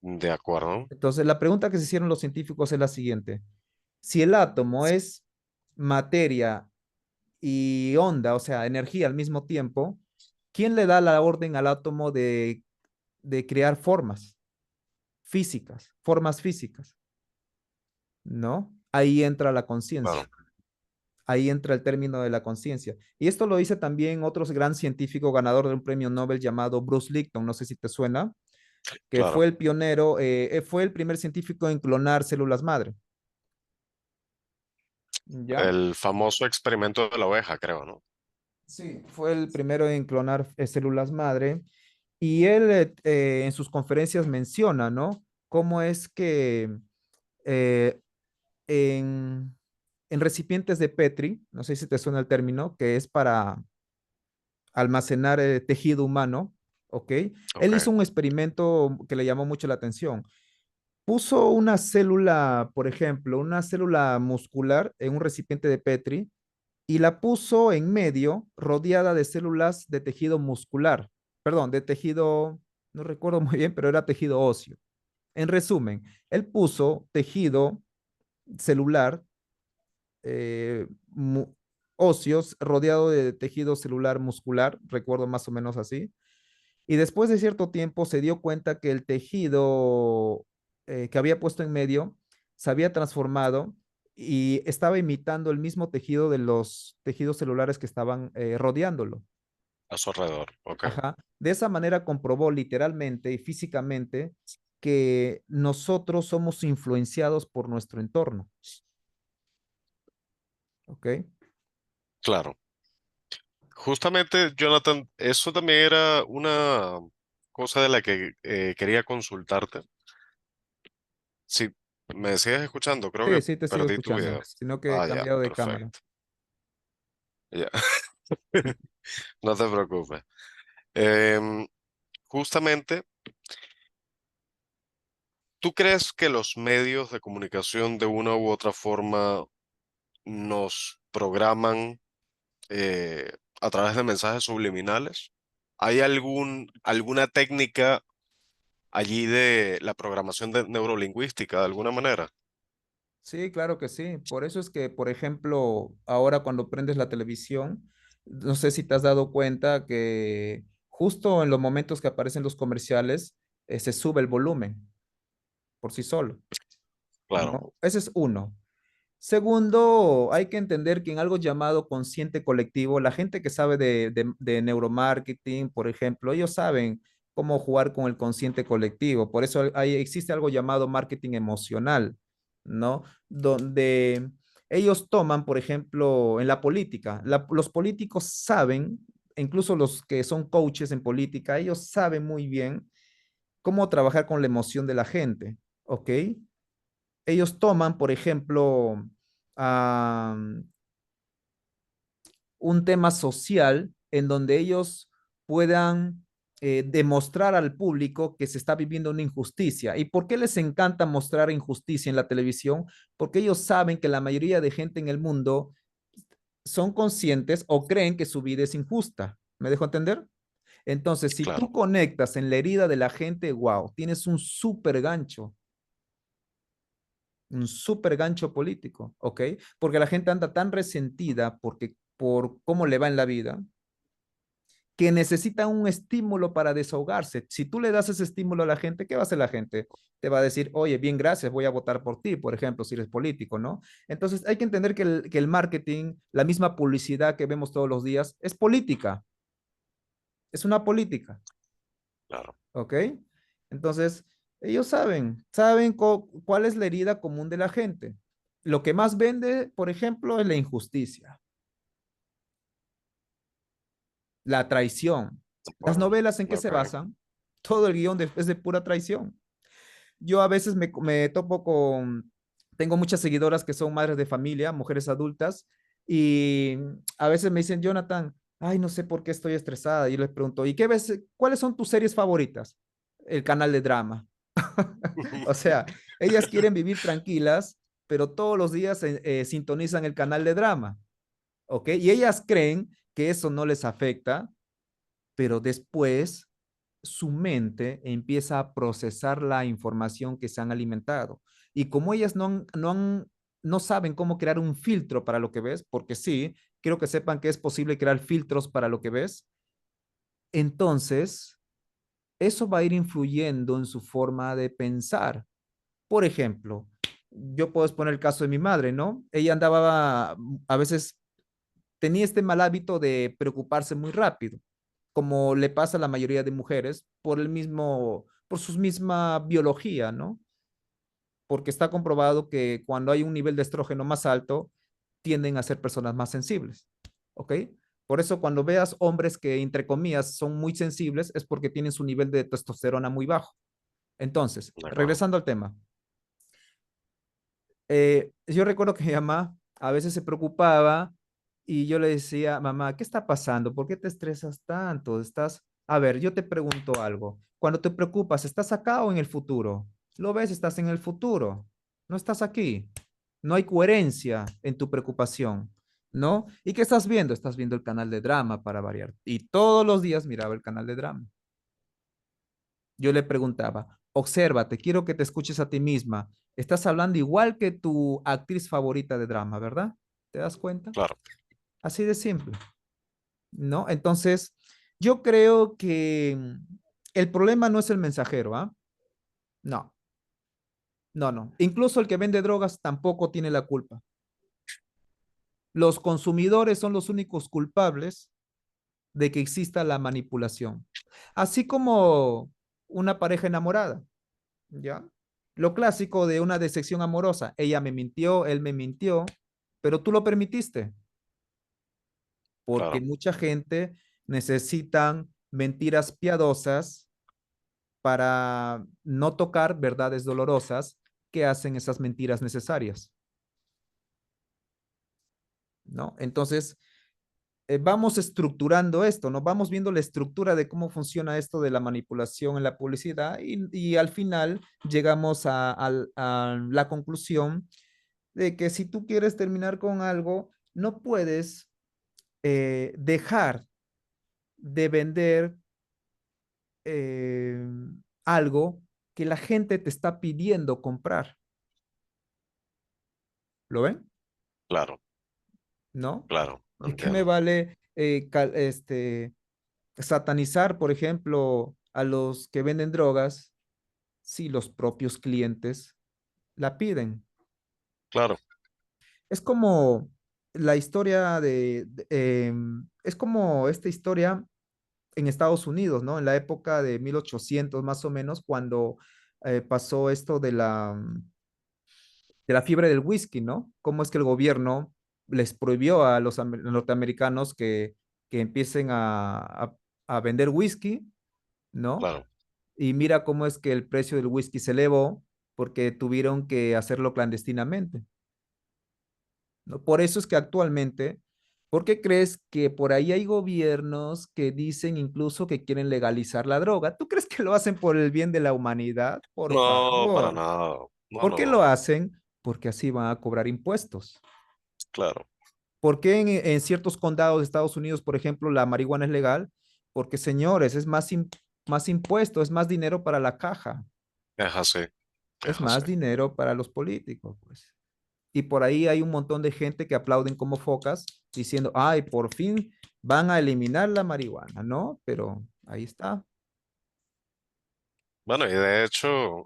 de acuerdo, Entonces, la pregunta que se hicieron los científicos es la siguiente. Si el átomo es materia y onda, o sea, energía al mismo tiempo, ¿quién le da la orden al átomo de crear formas físicas? ¿No? Ahí entra la conciencia. claro, Ahí entra el término de la conciencia. Y esto lo dice también otro gran científico ganador de un premio Nobel llamado Bruce Lipton, no sé si te suena, que claro. fue el pionero, fue el primer científico en clonar células madre. ¿Ya? El famoso experimento de la oveja, creo, ¿no? Sí, fue el primero en clonar células madre. Y él en sus conferencias menciona, ¿no? Cómo es que eh, en, en recipientes de Petri, no sé si te suena el término, que es para almacenar tejido humano, ¿ok? Él Ok, hizo un experimento que le llamó mucho la atención. Puso una célula, por ejemplo, una célula muscular en un recipiente de Petri y la puso en medio, rodeada de células de tejido muscular, perdón, de tejido, no recuerdo muy bien, pero era tejido óseo. En resumen, él puso tejido celular eh, mu- óseos rodeado de tejido celular muscular, recuerdo más o menos así. Y después de cierto tiempo se dio cuenta que el tejido que había puesto en medio se había transformado y estaba imitando el mismo tejido de los tejidos celulares que estaban rodeándolo. A su alrededor. Ok. Ajá. De esa manera comprobó literalmente y físicamente que nosotros somos influenciados por nuestro entorno. ¿Ok? Claro. Justamente, Jonathan, eso también era una cosa de la que quería consultarte. Si me sigues escuchando, creo Sí, que sí, te sigo perdí tu escuchando, video. sino que he Ah, ya, cambiado de cámara. perfecto. Ya, no te preocupes. Em, Justamente, ¿tú crees que los medios de comunicación de una u otra forma nos programan a través de mensajes subliminales? ¿Hay alguna técnica allí de la programación neurolingüística de alguna manera? Sí, claro que sí. Por eso es que, por ejemplo, ahora cuando prendes la televisión, no sé si te has dado cuenta que justo en los momentos que aparecen los comerciales, se sube el volumen por sí solo, Claro, ¿no? Ese es uno. Segundo, hay que entender que en algo llamado consciente colectivo, la gente que sabe de neuromarketing, por ejemplo, ellos saben cómo jugar con el consciente colectivo. Por eso existe algo llamado marketing emocional, ¿no? Donde ellos toman, por ejemplo, en la política, los políticos saben, incluso los que son coaches en política, ellos saben muy bien cómo trabajar con la emoción de la gente, ¿ok? Ellos toman, por ejemplo, ah, un tema social en donde ellos puedan demostrar al público que se está viviendo una injusticia. ¿Y por qué les encanta mostrar injusticia en la televisión? Porque ellos saben que la mayoría de gente en el mundo son conscientes o creen que su vida es injusta. ¿Me dejo entender? Entonces, si tú claro, conectas en la herida de la gente, wow, tienes un súper gancho político, ¿ok? Porque la gente anda tan resentida por cómo le va en la vida, que necesita un estímulo para desahogarse. Si tú le das ese estímulo a la gente, ¿qué va a hacer la gente? Te va a decir, oye, bien, gracias, voy a votar por ti, por ejemplo, si eres político, ¿no? Entonces hay que entender que el marketing, la misma publicidad que vemos todos los días, es política, es una política. claro, ¿Ok? Entonces, ellos saben cuál es la herida común de la gente. Lo que más vende, por ejemplo, es la injusticia, la traición. de Las acuerdo. novelas en qué se Ok, basan, todo el guión es de pura traición. Yo a veces me topo tengo muchas seguidoras que son madres de familia, mujeres adultas, y a veces me dicen, Jonathan, ay, no sé por qué estoy estresada. Y yo les pregunto, ¿y qué ves? ¿Cuáles son tus series favoritas? El canal de drama. O sea, ellas quieren vivir tranquilas, pero todos los días sintonizan el canal de drama, ¿ok? Y ellas creen que eso no les afecta, pero después su mente empieza a procesar la información que se han alimentado. Y como ellas no saben cómo crear un filtro para lo que ves, porque sí, quiero que sepan que es posible crear filtros para lo que ves, entonces eso va a ir influyendo en su forma de pensar. Por ejemplo, yo puedo exponer el caso de mi madre, ¿no? Ella andaba, a veces tenía este mal hábito de preocuparse muy rápido, como le pasa a la mayoría de mujeres por su misma biología, ¿no? Porque está comprobado que cuando hay un nivel de estrógeno más alto, tienden a ser personas más sensibles, ¿ok? Por eso cuando veas hombres que, entre comillas, son muy sensibles, es porque tienen su nivel de testosterona muy bajo. Entonces, de acuerdo. regresando al tema, yo recuerdo que mi mamá a veces se preocupaba y yo le decía, mamá, ¿qué está pasando? ¿Por qué te estresas tanto? A ver, yo te pregunto algo. Cuando te preocupas, ¿estás acá o en el futuro? Lo ves, estás en el futuro. No estás aquí. No hay coherencia en tu preocupación, ¿no? ¿Y qué estás viendo? Estás viendo el canal de drama para variar. Y todos los días miraba el canal de drama. Yo le preguntaba, obsérvate, quiero que te escuches a ti misma. Estás hablando igual que tu actriz favorita de drama, ¿verdad? ¿Te das cuenta? Claro, Así de simple, ¿no? Entonces, yo creo que el problema no es el mensajero, ¿ah? No, no, no. Incluso el que vende drogas tampoco tiene la culpa. Los consumidores son los únicos culpables de que exista la manipulación. Así como una pareja enamorada, ¿ya? Lo clásico de una decepción amorosa. Ella me mintió, él me mintió, pero tú lo permitiste, porque Claro, mucha gente necesitan mentiras piadosas para no tocar verdades dolorosas que hacen esas mentiras necesarias, ¿no? Entonces, vamos estructurando esto, ¿no? Vamos viendo la estructura de cómo funciona esto de la manipulación en la publicidad y al final llegamos a la conclusión de que si tú quieres terminar con algo, no puedes dejar de vender eh, algo que la gente te está pidiendo comprar. ¿Lo ven? claro, ¿No? claro, ¿De qué me entiendo. vale satanizar, por ejemplo, a los que venden drogas si los propios clientes la piden? Claro, Es como la historia es como esta historia en Estados Unidos, ¿no? En la época de 1800 más o menos, cuando pasó esto de la fiebre del whisky, ¿no? Cómo es que el gobierno les prohibió a los norteamericanos que empiecen a vender whisky, ¿no? claro. Y mira cómo es que el precio del whisky se elevó porque tuvieron que hacerlo clandestinamente, ¿no? Por eso es que actualmente, ¿por qué crees que por ahí hay gobiernos que dicen incluso que quieren legalizar la droga? ¿Tú crees que lo hacen por el bien de la humanidad? Por No, para favor. nada. No, ¿Por no, qué lo no. hacen? Porque así van a cobrar impuestos. Claro, ¿Por qué en ciertos condados de Estados Unidos, por ejemplo, la marihuana es legal? Porque, señores, es más impuesto, es más dinero para la caja, es así, es es así. más dinero para los políticos, pues. Y por ahí hay un montón de gente que aplauden como focas diciendo, ay, por fin van a eliminar la marihuana, ¿no? Pero ahí está. Bueno, y de hecho,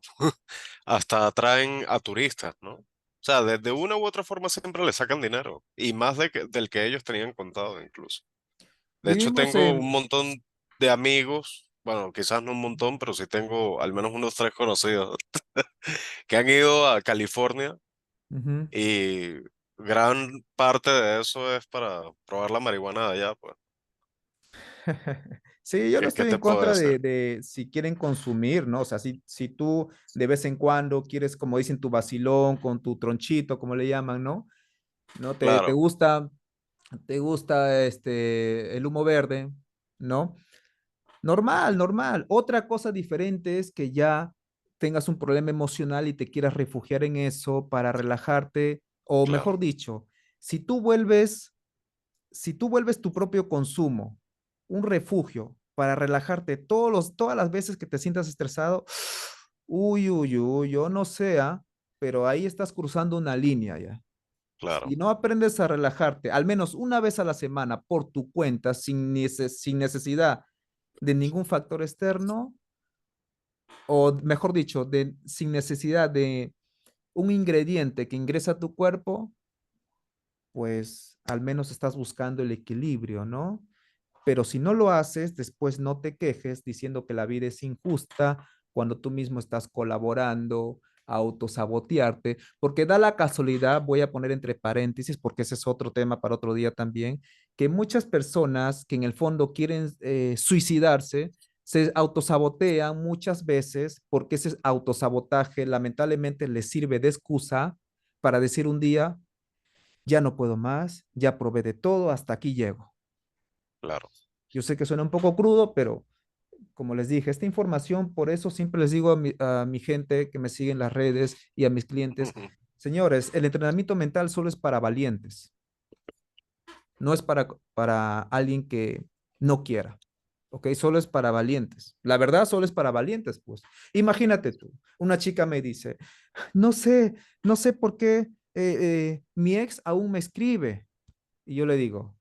hasta atraen a turistas, ¿no? O sea, de una u otra forma siempre le sacan dinero, y más del que ellos tenían contado incluso. De hecho, Vivimos tengo en... un montón de amigos, bueno, quizás no un montón, pero sí tengo al menos unos tres conocidos que han ido a California Ujú. y gran parte de eso es para probar la marihuana de allá, pues. Sí, yo no ¿Qué estoy en te puedo contra decir? de si quieren consumir, ¿no? O sea, si tú de vez en cuando quieres, como dicen, tu vacilón con tu tronchito, como le llaman, ¿no? ¿No? Claro, Te gusta el humo verde, ¿no? Normal, normal. Otra cosa diferente es que ya tengas un problema emocional y te quieras refugiar en eso para relajarte, o claro, mejor dicho, si si tú vuelves tu propio consumo un refugio para relajarte todas las veces que te sientas estresado, uy, uy, uy, yo no sé, pero ahí estás cruzando una línea ya. claro, Si no aprendes a relajarte, al menos una vez a la semana por tu cuenta, sin necesidad de ningún factor externo, o mejor dicho, sin necesidad de un ingrediente que ingresa a tu cuerpo, pues al menos estás buscando el equilibrio, ¿no? Pero si no lo haces, después no te quejes diciendo que la vida es injusta cuando tú mismo estás colaborando a autosabotearte, porque da la casualidad, voy a poner entre paréntesis, porque ese es otro tema para otro día también, que muchas personas que en el fondo quieren suicidarse, se autosabotean muchas veces porque ese autosabotaje lamentablemente les sirve de excusa para decir un día, ya no puedo más, ya probé de todo, hasta aquí llego. claro. Yo sé que suena un poco crudo, pero como les dije, esta información, por eso siempre les digo a mi gente que me sigue en las redes y a mis clientes, señores, el entrenamiento mental solo es para valientes, no es para alguien que no quiera, ¿ok? Solo es para valientes. La verdad, solo es para valientes, pues. Imagínate tú, una chica me dice, no sé, no sé por qué mi ex aún me escribe. Y yo le digo,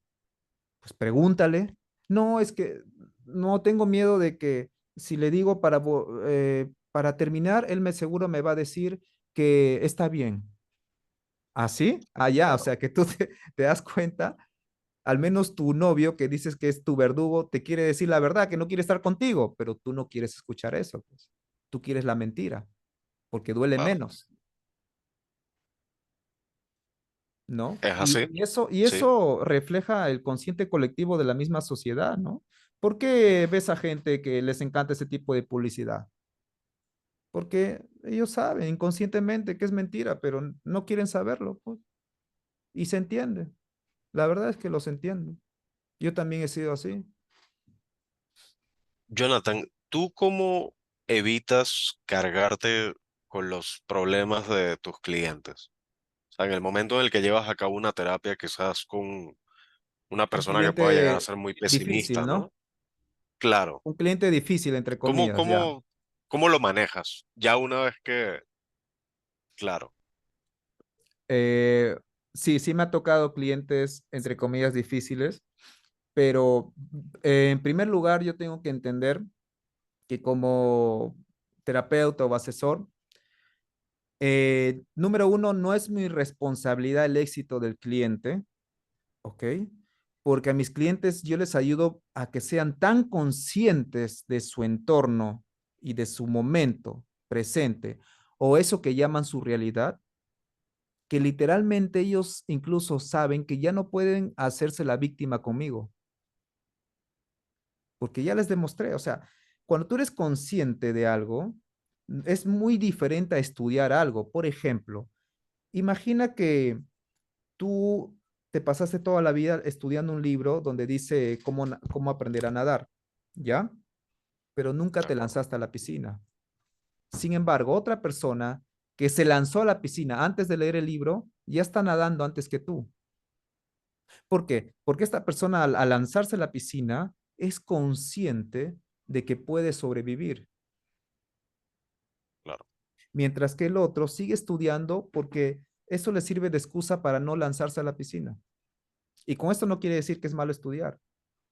Pues pregúntale. No, es que no tengo miedo de que si le digo para terminar, él me seguro me va a decir que está bien. ¿Así? Ah, ya, o Claro. sea que tú te das cuenta, al menos tu novio que dices que es tu verdugo, te quiere decir la verdad, que no quiere estar contigo, pero tú no quieres escuchar eso, pues. Tú quieres la mentira, porque duele Claro. menos, ¿no? ¿Es así? Y Sí. eso refleja el consciente colectivo de la misma sociedad, ¿no? ¿Por qué ves a gente que les encanta ese tipo de publicidad? Porque ellos saben inconscientemente que es mentira, pero no quieren saberlo, pues. Y se entiende. La verdad es que los entiendo. Yo también he sido así. Jonathan, ¿tú cómo evitas cargarte con los problemas de tus clientes? O sea, en el momento en el que llevas a cabo una terapia, quizás con una Un persona que pueda llegar a cliente ser muy difícil, pesimista, ¿no? ¿no? Claro. Un cliente difícil, entre ¿Cómo, comillas, ya. cómo, cómo lo manejas? Ya una vez que, claro, Eh, sí, sí me ha tocado clientes, entre comillas, difíciles, pero en primer lugar yo tengo que entender que como terapeuta o asesor, número uno, no es mi responsabilidad el éxito del cliente, ¿ok? Porque a mis clientes yo les ayudo a que sean tan conscientes de su entorno y de su momento presente o eso que llaman su realidad, que literalmente ellos incluso saben que ya no pueden hacerse la víctima conmigo, porque ya les demostré, o sea, cuando tú eres consciente de algo, es muy diferente a estudiar algo. Por ejemplo, imagina que tú te pasaste toda la vida estudiando un libro donde dice cómo aprender a nadar, ¿ya? Pero nunca de te acuerdo, lanzaste a la piscina. Sin embargo, otra persona que se lanzó a la piscina antes de leer el libro, ya está nadando antes que tú. ¿Por qué? Porque esta persona al lanzarse a la piscina es consciente de que puede sobrevivir, claro, mientras que el otro sigue estudiando porque eso le sirve de excusa para no lanzarse a la piscina. Y con esto no quiere decir que es malo estudiar,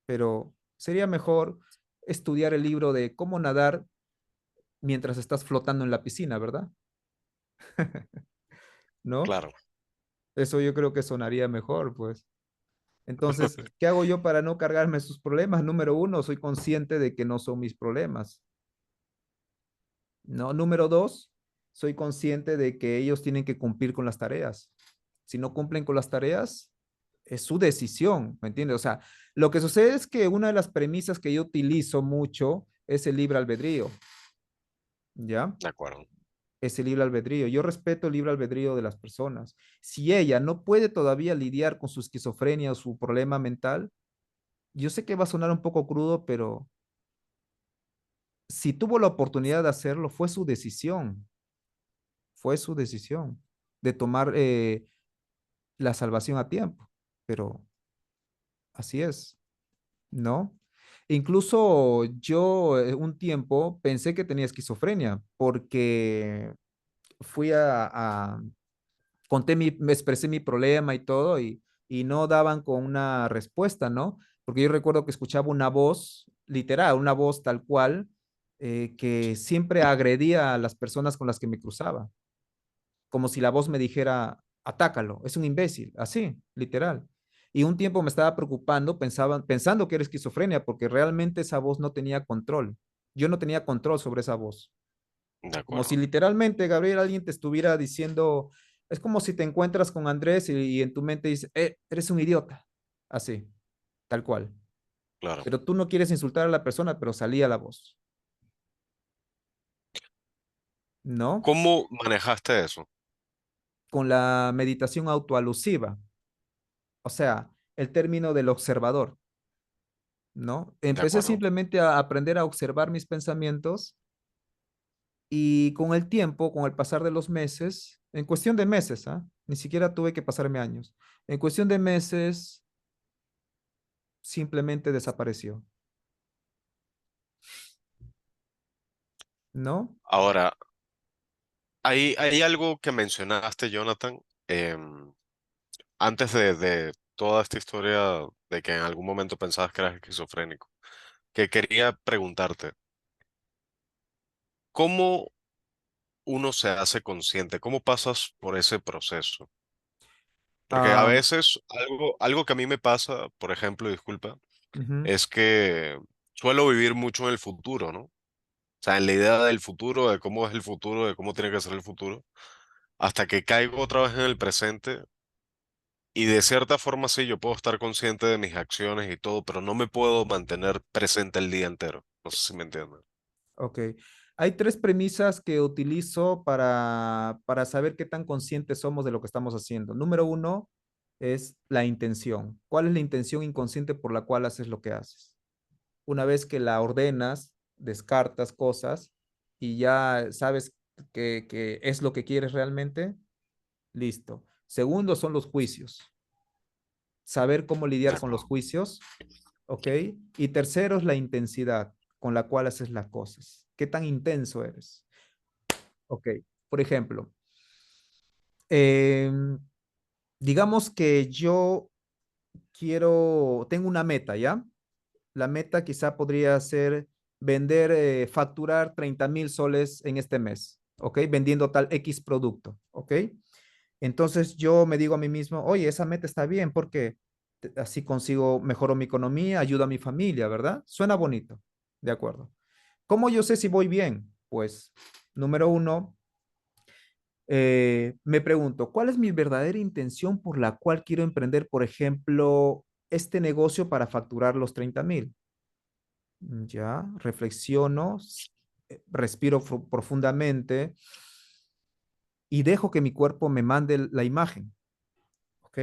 pero sería mejor estudiar el libro de cómo nadar mientras estás flotando en la piscina, ¿verdad? ¿No? claro. Eso yo creo que sonaría mejor, pues. Entonces, ¿qué hago yo para no cargarme sus problemas? Número uno, soy consciente de que no son mis problemas. ¿No? Número dos, soy consciente de que ellos tienen que cumplir con las tareas. Si no cumplen con las tareas, es su decisión, ¿me entiendes? O sea, lo que sucede es que una de las premisas que yo utilizo mucho es el libre albedrío, ¿ya? De acuerdo, Es el libre albedrío. Yo respeto el libre albedrío de las personas. Si ella no puede todavía lidiar con su esquizofrenia o su problema mental, yo sé que va a sonar un poco crudo, pero si tuvo la oportunidad de hacerlo, fue su decisión de tomar la salvación a tiempo, pero así es, ¿no? Incluso yo un tiempo pensé que tenía esquizofrenia porque fui conté me expresé mi problema y todo y no daban con una respuesta, ¿no? Porque yo recuerdo que escuchaba una voz, literal, una voz tal cual, que siempre agredía a las personas con las que me cruzaba, como si la voz me dijera, atácalo, es un imbécil, así, literal. Y un tiempo me estaba preocupando, pensando que era esquizofrenia, porque realmente esa voz no tenía control. Yo no tenía control sobre esa voz. de Como si acuerdo, literalmente, Gabriel, alguien te estuviera diciendo, es como si te encuentras con Andrés y en tu mente dice, eres un idiota. Así, tal cual. claro. Pero tú no quieres insultar a la persona, pero salía la voz, ¿no? ¿Cómo manejaste eso? Con la meditación autoalusiva, o sea, el término del observador, ¿no? De Empecé acuerdo, simplemente a aprender a observar mis pensamientos y con el tiempo, con el pasar de los meses, en cuestión de meses, ¿ah? Ni siquiera tuve que pasarme años. En cuestión de meses, simplemente desapareció, ¿no? ahora, hay algo que mencionaste, Jonathan, antes de toda esta historia de que en algún momento pensabas que eras esquizofrénico, que quería preguntarte, ¿cómo uno se hace consciente? ¿Cómo pasas por ese proceso? Porque a Ah, veces algo que a mí me pasa, por ejemplo, disculpa, ujú, es que suelo vivir mucho en el futuro, ¿no? O sea, en la idea del futuro, de cómo es el futuro, de cómo tiene que ser el futuro, hasta que caigo otra vez en el presente y de cierta forma sí, yo puedo estar consciente de mis acciones y todo, pero no me puedo mantener presente el día entero. No sé si me entienden. ok. Hay tres premisas que utilizo para saber qué tan conscientes somos de lo que estamos haciendo. Número uno es la intención. ¿Cuál es la intención inconsciente por la cual haces lo que haces? Una vez que la ordenas, descartas cosas y ya sabes que es lo que quieres realmente, listo. Segundo son los juicios. Saber cómo De lidiar con los acuerdo. juicios, ¿ok? Y tercero es la intensidad con la cual haces las cosas. ¿Qué tan intenso eres? Ok. Por ejemplo, eh, digamos que yo tengo una meta, ¿ya? La meta quizá podría ser vender, facturar 30,000 soles en este mes, ¿ok? Vendiendo tal X producto, ¿ok? Entonces yo me digo a mí mismo, oye, esa meta está bien porque así consigo, mejoro mi economía, ayudo a mi familia, ¿verdad? Suena bonito, de acuerdo. ¿Cómo yo sé si voy bien? Pues, número uno, me pregunto, ¿cuál es mi verdadera intención por la cual quiero emprender, por ejemplo, este negocio para facturar los 30,000? Ya, reflexiono, respiro profundamente y dejo que mi cuerpo me mande la imagen, ¿ok?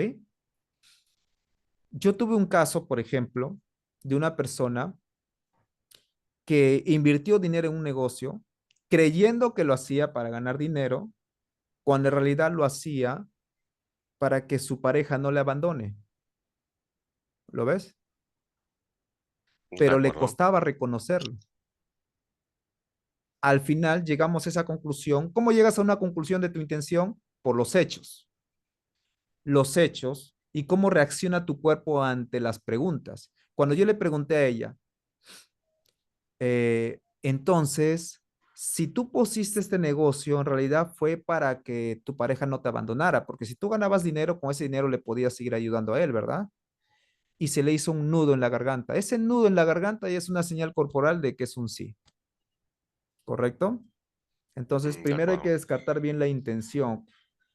Yo tuve un caso, por ejemplo, de una persona que invirtió dinero en un negocio creyendo que lo hacía para ganar dinero, cuando en realidad lo hacía para que su pareja no le abandone. ¿Lo ves? De Pero le acuerdo. costaba reconocerlo. Al final llegamos a esa conclusión. ¿Cómo llegas a una conclusión de tu intención? Por los hechos. Los hechos y cómo reacciona tu cuerpo ante las preguntas. Cuando yo le pregunté a ella, entonces, si tú pusiste este negocio, en realidad fue para que tu pareja no te abandonara, porque si tú ganabas dinero, con ese dinero le podías seguir ayudando a él, ¿verdad? Y se le hizo un nudo en la garganta. Ese nudo en la garganta ya es una señal corporal de que es un sí, ¿correcto? Entonces, De primero hay que acuerdo. descartar bien la intención.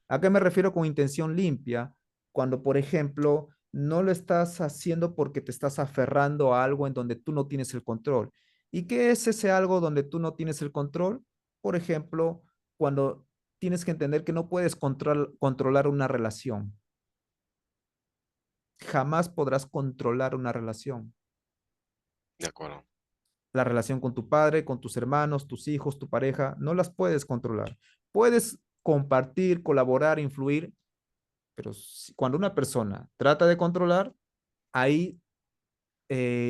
¿A qué me refiero con intención limpia? Cuando, por ejemplo, no lo estás haciendo porque te estás aferrando a algo en donde tú no tienes el control. ¿Y qué es ese algo donde tú no tienes el control? Por ejemplo, cuando tienes que entender que no puedes controlar una relación. Jamás podrás controlar una relación. De acuerdo. La relación con tu padre, con tus hermanos, tus hijos, tu pareja, no las puedes controlar. Puedes compartir, colaborar, influir, pero cuando una persona trata de controlar, ahí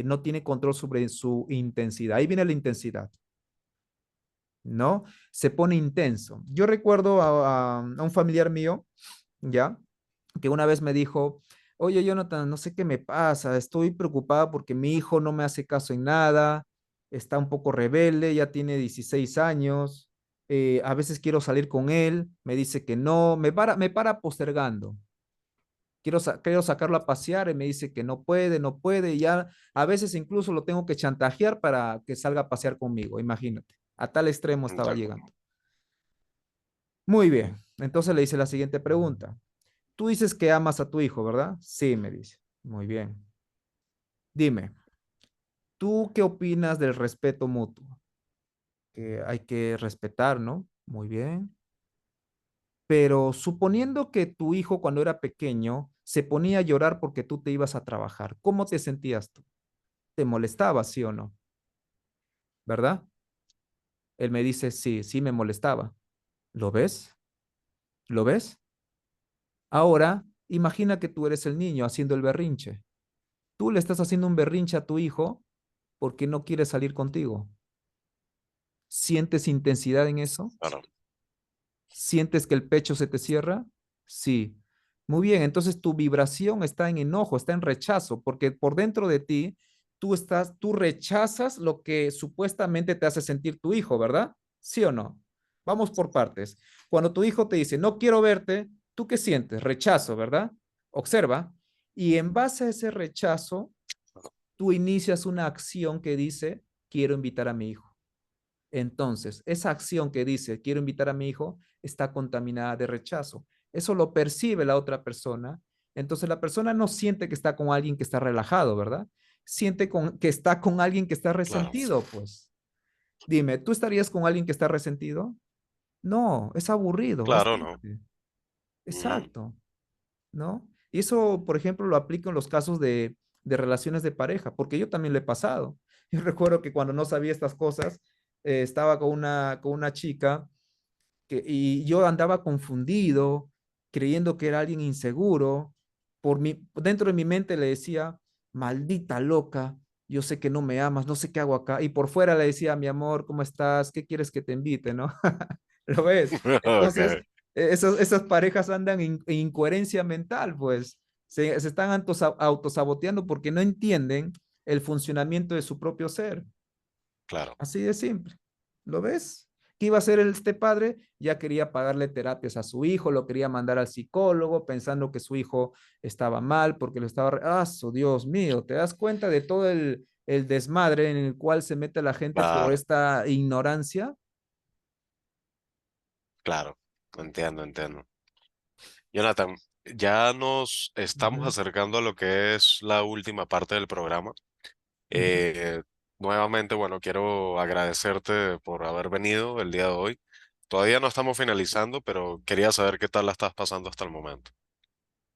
no tiene control sobre su intensidad. Ahí viene la intensidad, ¿no? Se pone intenso. Yo recuerdo a un familiar mío, ¿ya? Que una vez me dijo, oye, Jonathan, no sé qué me pasa, estoy preocupada porque mi hijo no me hace caso en nada, está un poco rebelde, ya tiene 16 años, a veces quiero salir con él, me dice que no, me para postergando. Quiero sacarlo a pasear y me dice que no puede, no puede, y ya a veces incluso lo tengo que chantajear para que salga a pasear conmigo, imagínate, a tal extremo De estaba acuerdo. llegando. Muy bien, entonces le hice la siguiente pregunta. Tú dices que amas a tu hijo, ¿verdad? Sí, me dice. Muy bien. Dime, ¿tú qué opinas del respeto mutuo? Que hay que respetar, ¿no? Muy bien. Pero suponiendo que tu hijo cuando era pequeño se ponía a llorar porque tú te ibas a trabajar, ¿cómo te sentías tú? ¿Te molestaba, sí o no? ¿Verdad? Él me dice, sí, sí me molestaba. ¿Lo ves? ¿Lo ves? Ahora, imagina que tú eres el niño haciendo el berrinche. Tú le estás haciendo un berrinche a tu hijo porque no quiere salir contigo. ¿Sientes intensidad en eso? Claro. ¿Sientes que el pecho se te cierra? Sí. Muy bien, entonces tu vibración está en enojo, está en rechazo, porque por dentro de ti tú rechazas lo que supuestamente te hace sentir tu hijo, ¿verdad? ¿Sí o no? Vamos por partes. Cuando tu hijo te dice, no quiero verte, ¿tú qué sientes? Rechazo, ¿verdad? Observa. Y en base a ese rechazo, tú inicias una acción que dice, quiero invitar a mi hijo. Entonces, esa acción que dice, quiero invitar a mi hijo, está contaminada de rechazo. Eso lo percibe la otra persona. Entonces, la persona no siente que está con alguien que está relajado, ¿verdad? Siente que está con alguien que está Claro, resentido, pues. Dime, ¿tú estarías con alguien que está resentido? No, es aburrido, es claro, no. triste. Mm, Exacto, ¿no? Y eso, por ejemplo, lo aplico en los casos de relaciones de pareja, porque yo también lo he pasado. Yo recuerdo que cuando no sabía estas cosas, estaba con una chica y yo andaba confundido, creyendo que era alguien inseguro. Dentro de mi mente le decía, maldita loca, yo sé que no me amas, no sé qué hago acá. Y por fuera le decía, mi amor, ¿cómo estás? ¿Qué quieres que te invite? ¿No? ¿Lo ves? Entonces, ok, esas parejas andan en incoherencia mental, pues se están autosaboteando porque no entienden el funcionamiento de su propio ser. claro. Así de simple. ¿Lo ves? ¿Qué iba a hacer este padre? Ya quería pagarle terapias a su hijo, lo quería mandar al psicólogo pensando que su hijo estaba mal porque lo estaba... ¡Ah, Dios mío! ¿Te das cuenta de todo el desmadre en el cual se mete la gente por Claro, esta ignorancia? claro. Entiendo, entiendo. Jonathan, ya nos estamos Ujú, acercando a lo que es la última parte del programa. ujú. Eh, Nuevamente, bueno, quiero agradecerte por haber venido el día de hoy. Todavía no estamos finalizando, pero quería saber qué tal la estás pasando hasta el momento.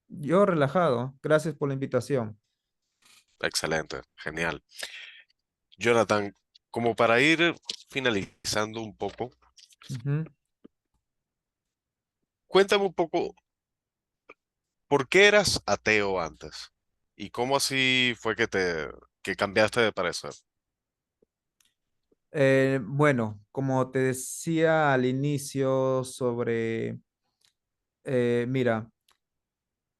Yo relajado. Gracias por la invitación. Excelente, genial. Jonathan, como para ir finalizando un poco, Ujú. cuéntame un poco, ¿por qué eras ateo antes? ¿Y cómo así fue que cambiaste de parecer? Bueno, como te decía al inicio sobre, mira,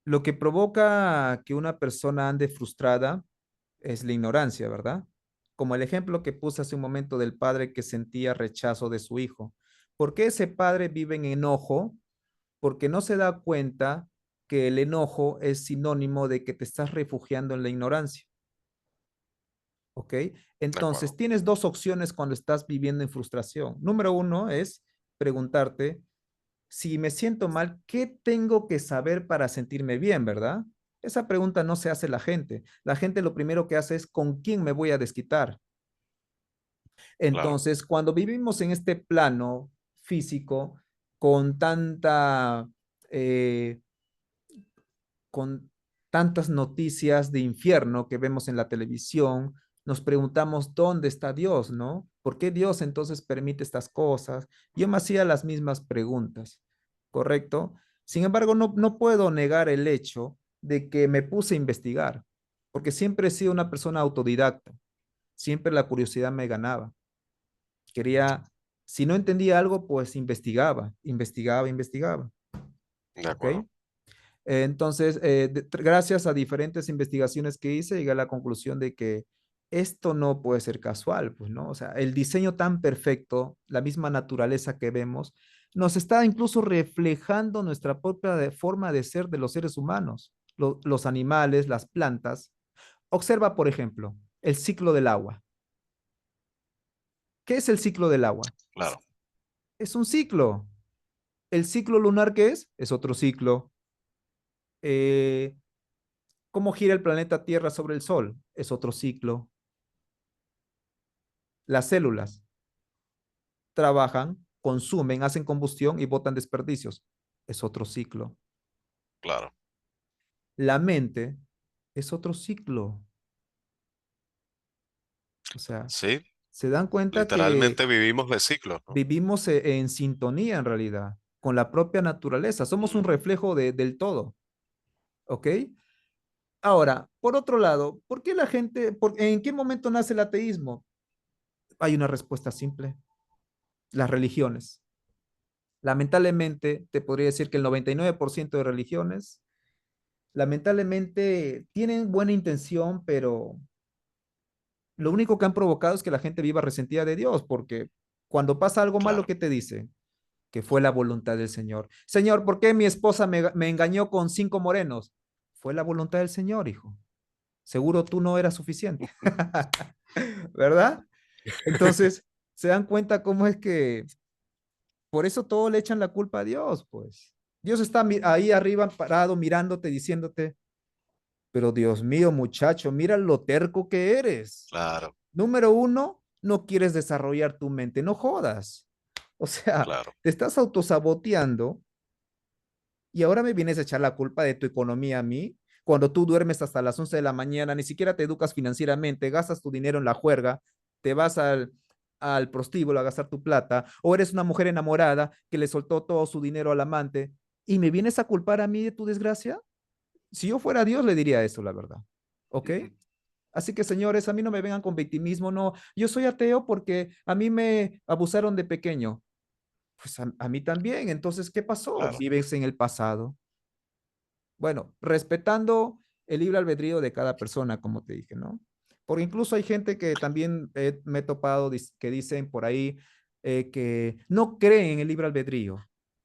lo que provoca que una persona ande frustrada es la ignorancia, ¿verdad? Como el ejemplo que puse hace un momento del padre que sentía rechazo de su hijo. ¿Por qué ese padre vive en enojo? Porque no se da cuenta que el enojo es sinónimo de que te estás refugiando en la ignorancia, ¿ok? De Entonces, acuerdo, tienes dos opciones cuando estás viviendo en frustración. Número uno es preguntarte, si me siento mal, ¿qué tengo que saber para sentirme bien, verdad? Esa pregunta no se hace la gente. La gente lo primero que hace es con quién me voy a desquitar. claro, Entonces, cuando vivimos en este plano físico con eh, con tantas noticias de infierno que vemos en la televisión, nos preguntamos dónde está Dios, ¿no? ¿Por qué Dios entonces permite estas cosas? Yo me hacía las mismas preguntas, ¿correcto? Sin embargo, no puedo negar el hecho de que me puse a investigar, porque siempre he sido una persona autodidacta, siempre la curiosidad me ganaba. Quería, si no entendía algo, pues investigaba, de ¿ok? acuerdo, Entonces, gracias a diferentes investigaciones que hice, llegué a la conclusión de que esto no puede ser casual, pues, ¿no? O sea, el diseño tan perfecto, la misma naturaleza que vemos, nos está incluso reflejando nuestra propia forma de ser de los seres humanos, los animales, las plantas. Observa, por ejemplo, el ciclo del agua. ¿Qué es el ciclo del agua? claro, Es un ciclo. ¿El ciclo lunar qué es? Es otro ciclo. Eh, ¿Cómo gira el planeta Tierra sobre el Sol? Es otro ciclo. Las células trabajan, consumen, hacen combustión y botan desperdicios. Es otro ciclo. claro. La mente es otro ciclo. O sea, Sí, se dan cuenta que literalmente vivimos de ciclos, ¿no? vivimos en sintonía en realidad con la propia naturaleza. Somos un Mm, reflejo del todo. ¿Ok? Ahora, por otro lado, ¿por qué la gente, en qué momento nace el ateísmo? Hay una respuesta simple, las religiones. Lamentablemente, te podría decir que el 99% de religiones lamentablemente tienen buena intención, pero lo único que han provocado es que la gente viva resentida de Dios, porque cuando pasa algo malo, Claro, ¿qué te dice? Que fue la voluntad del Señor. Señor, ¿por qué mi esposa me engañó con 5 morenos? Fue la voluntad del Señor, hijo. Seguro tú no eras suficiente, ¿verdad? Entonces, se dan cuenta cómo es que por eso todo le echan la culpa a Dios, pues. Dios está ahí arriba parado mirándote, diciéndote, pero Dios mío, muchacho, mira lo terco que eres. claro, Número uno, no quieres desarrollar tu mente, no jodas. O sea, claro, te estás autosaboteando y ahora me vienes a echar la culpa de tu economía a mí, cuando tú duermes hasta las 11 de la mañana, ni siquiera te educas financieramente, gastas tu dinero en la juerga, te vas al prostíbulo a gastar tu plata, o eres una mujer enamorada que le soltó todo su dinero al amante y me vienes a culpar a mí de tu desgracia. Si yo fuera Dios, le diría eso, la verdad. ¿Ok? Así que, señores, a mí no me vengan con victimismo, no. Yo soy ateo porque a mí me abusaron de pequeño. Pues a mí también. Entonces, ¿qué pasó? claro, Vives en el pasado. Bueno, respetando el libre albedrío de cada persona, como te dije, ¿no? Porque incluso hay gente que también me he topado que dicen por ahí que no creen en el libre albedrío.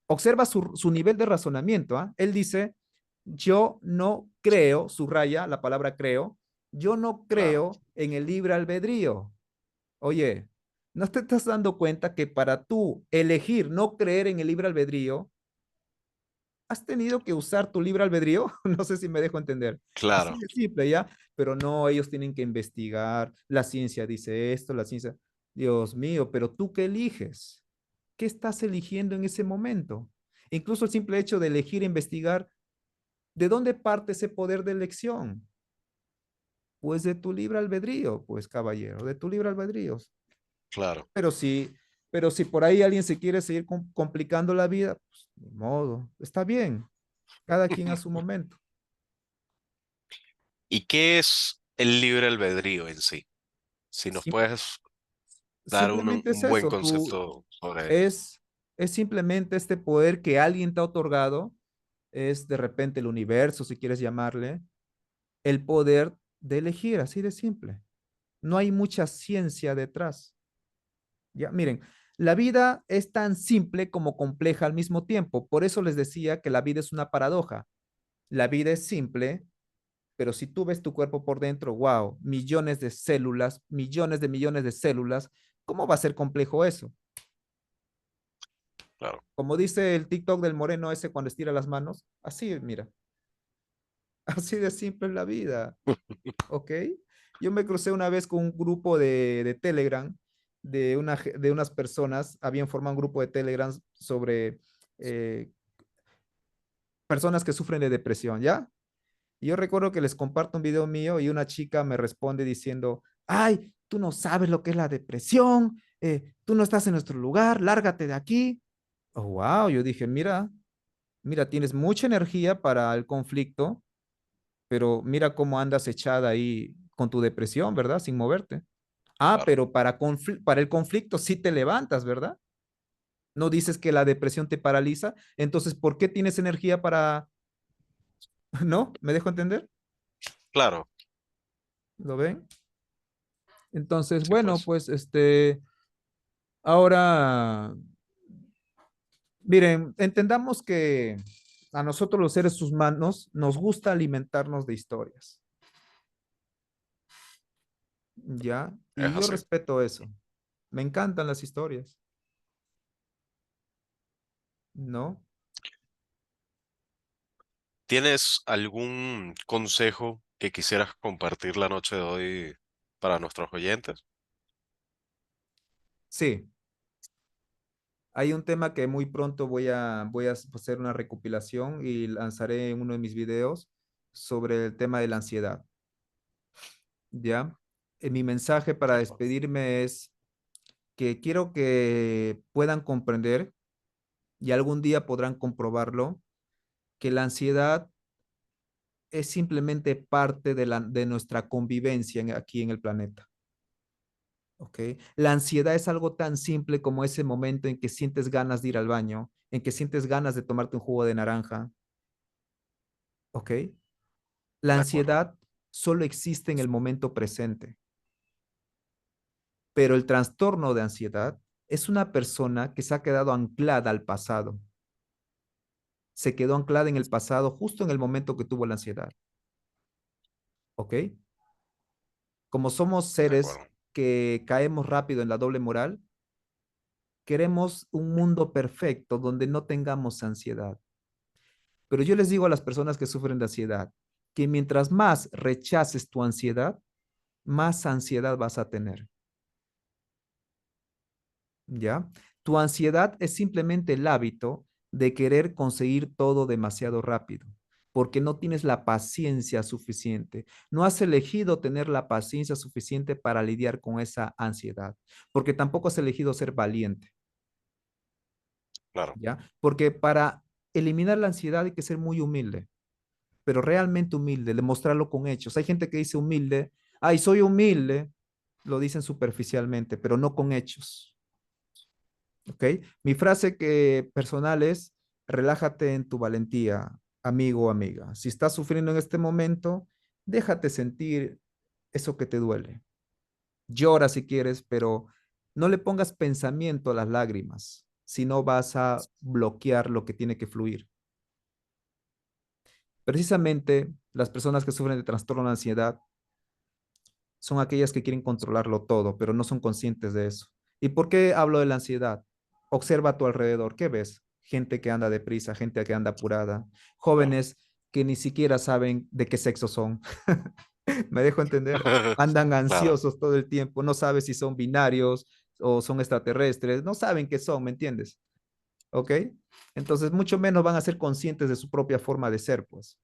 Observa su nivel de razonamiento, ¿ah? Él dice, yo no creo, subraya la palabra creo, yo no claro, creo en el libre albedrío. Oye, ¿no te estás dando cuenta que para tú elegir no creer en el libre albedrío, has tenido que usar tu libre albedrío? No sé si me dejo entender. Así claro, de simple, ¿ya? Pero no, ellos tienen que investigar, la ciencia dice esto, la ciencia, Dios mío, pero tú qué eliges, ¿qué estás eligiendo en ese momento? Incluso el simple hecho de elegir investigar, ¿de dónde parte ese poder de elección? Pues de tu libre albedrío, pues caballero, de tu libre albedrío. claro. Pero si, pero si por ahí alguien se quiere seguir complicando la vida, pues ni modo, está bien, cada quien a su momento. ¿Y qué es el libre albedrío en sí? Si nos Sim- puedes dar Simplemente es un buen eso, tú concepto sobre ello. es, es simplemente este poder que alguien te ha otorgado, es de repente el universo, si quieres llamarle, el poder de elegir, así de simple. No hay mucha ciencia detrás. Ya, miren, la vida es tan simple como compleja al mismo tiempo. Por eso les decía que la vida es una paradoja. La vida es simple, pero si tú ves tu cuerpo por dentro, wow, millones de células, millones de células, ¿cómo va a ser complejo eso? Claro, Como dice el TikTok del moreno ese cuando estira las manos, así, mira, así de simple es la vida, ¿ok? Yo me crucé una vez con un grupo de Telegram de unas personas, habían formado un grupo de Telegram sobre eh, personas que sufren de depresión, ¿ya? Y yo recuerdo que les comparto un video mío y una chica me responde diciendo, ay, tú no sabes lo que es la depresión, tú no estás en nuestro lugar, lárgate de aquí. Oh, wow, yo dije, mira, tienes mucha energía para el conflicto, pero mira cómo andas echada ahí con tu depresión, ¿verdad? Sin moverte. Ah, claro, pero para el conflicto sí te levantas, ¿verdad? No dices que la depresión te paraliza, entonces, ¿por qué tienes energía para... ¿No? ¿Me dejo entender? claro. ¿Lo ven? Entonces, Sí, bueno, pues, pues ahora, miren, entendamos que a nosotros los seres humanos nos gusta alimentarnos de historias, ¿ya? Y es yo así. respeto eso. Me encantan las historias, ¿no? ¿Tienes algún consejo que quisieras compartir la noche de hoy para nuestros oyentes? Sí, hay un tema que muy pronto voy a hacer una recopilación y lanzaré en uno de mis videos sobre el tema de la ansiedad, ¿ya? Mi mensaje para De acuerdo, despedirme es que quiero que puedan comprender y algún día podrán comprobarlo, que la ansiedad es simplemente parte de nuestra convivencia aquí en el planeta. ¿Ok? La ansiedad es algo tan simple como ese momento en que sientes ganas de ir al baño, en que sientes ganas de tomarte un jugo de naranja. ¿Ok? La de acuerdo. ansiedad solo existe en el momento presente, pero el trastorno de ansiedad es una persona que se ha quedado anclada al pasado. Se quedó anclada en el pasado justo en el momento que tuvo la ansiedad. ¿Ok? Como somos De seres acuerdo. que caemos rápido en la doble moral, queremos un mundo perfecto donde no tengamos ansiedad. Pero yo les digo a las personas que sufren de ansiedad que mientras más rechaces tu ansiedad, más ansiedad vas a tener. ¿Ya? Tu ansiedad es simplemente el hábito de querer conseguir todo demasiado rápido, porque no tienes la paciencia suficiente. No has elegido tener la paciencia suficiente para lidiar con esa ansiedad, porque tampoco has elegido ser valiente, Claro. ¿ya? Porque para eliminar la ansiedad hay que ser muy humilde, pero realmente humilde, demostrarlo con hechos. Hay gente que dice humilde, ay, soy humilde, lo dicen superficialmente, pero no con hechos. ¿Ok? Mi frase que personal es, relájate en tu valentía, amigo o amiga. Si estás sufriendo en este momento, déjate sentir eso que te duele. Llora si quieres, pero no le pongas pensamiento a las lágrimas, si no vas a bloquear lo que tiene que fluir. Precisamente las personas que sufren de trastorno de ansiedad son aquellas que quieren controlarlo todo, pero no son conscientes de eso. ¿Y por qué hablo de la ansiedad? Observa a tu alrededor. ¿Qué ves? Gente que anda deprisa, gente que anda apurada, Claro. jóvenes que ni siquiera saben de qué sexo son. ¿Me dejo entender? Andan Claro, ansiosos todo el tiempo, no sabes si son binarios o son extraterrestres, no saben qué son, ¿me entiendes? ¿Ok? Entonces, mucho menos van a ser conscientes de su propia forma de ser, pues,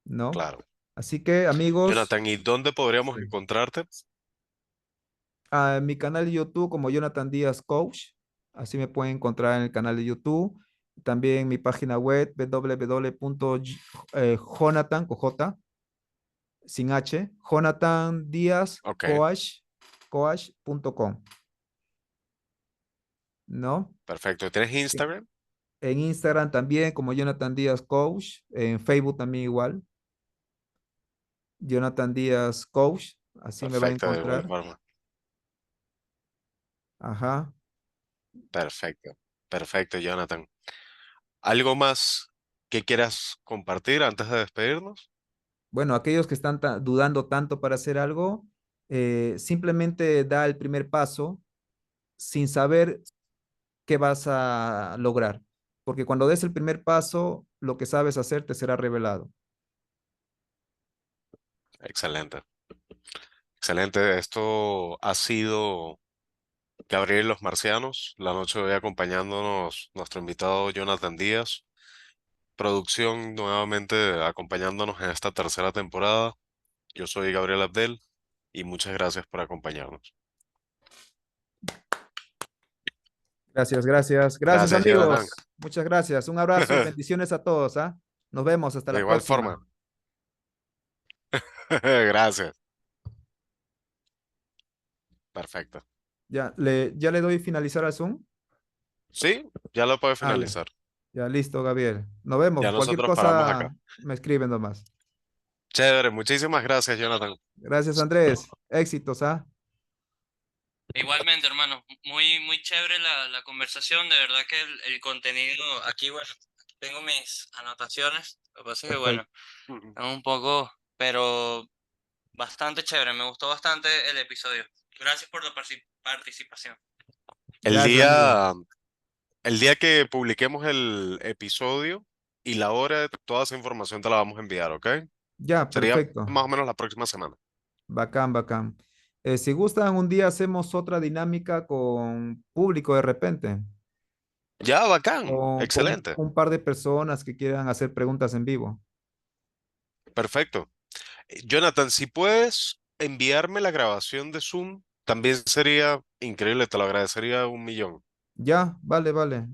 ¿no? claro. Así que, amigos, Jonathan, ¿y dónde podríamos sí. encontrarte? A mi canal de YouTube como Jonathan Díaz Coach. Así me pueden encontrar en el canal de YouTube. También mi página web www.jonathan, con J, sin H, Jonathan Díaz Ok, Coach, coach.com, ¿no? perfecto. ¿Tienes Instagram? En Instagram también como Jonathan Díaz Coach, en Facebook también igual, Jonathan Díaz Coach, así me va a Perfecto, de igual encontrar. forma. Ajá. Perfecto, perfecto, Jonathan. ¿Algo más que quieras compartir antes de despedirnos? Bueno, aquellos que están dudando tanto para hacer algo, simplemente da el primer paso sin saber qué vas a lograr, porque cuando des el primer paso, lo que sabes hacer te será revelado. Excelente, excelente. Esto ha sido Gabriel y los Marcianos. La noche de hoy acompañándonos nuestro invitado Jonathan Díaz. Producción nuevamente acompañándonos en esta tercera temporada. Yo soy Gabriel Abdel y muchas gracias por acompañarnos. Gracias, gracias. Gracias, Gracias, Jonathan. amigos. Muchas gracias. Un abrazo y bendiciones a todos, ¿ah? Nos vemos hasta De la igual próxima. forma. Gracias. Perfecto. Ya le doy finalizar al Zoom. Sí, ya lo puede Ah, ya. finalizar. Ya, listo, Gabriel. Nos vemos. Ya Cualquier nosotros paramos acá. cosa me escriben nomás. Chévere, muchísimas gracias, Jonathan. Gracias, Andrés. Éxitos, ¿ah? Igualmente, hermano, muy chévere la conversación, de verdad que el contenido aquí, bueno, tengo mis anotaciones, lo que pasa es que, bueno, Perfecto. Ujú. es un poco, pero bastante chévere, me gustó bastante el episodio. Gracias por la participación. El Gracias, amigo. día, el día que publiquemos el episodio y la hora, toda esa información te la vamos a enviar, ¿ok? Ya, Sería perfecto. más o menos la próxima semana. Bacán, bacán. Si gustan, un día hacemos otra dinámica con público de repente, Ya, bacán. con Excelente. un par de personas que quieran hacer preguntas en vivo. Perfecto. Jonathan, si puedes enviarme la grabación de Zoom, también sería increíble, te lo agradecería un millón. Ya, vale, vale.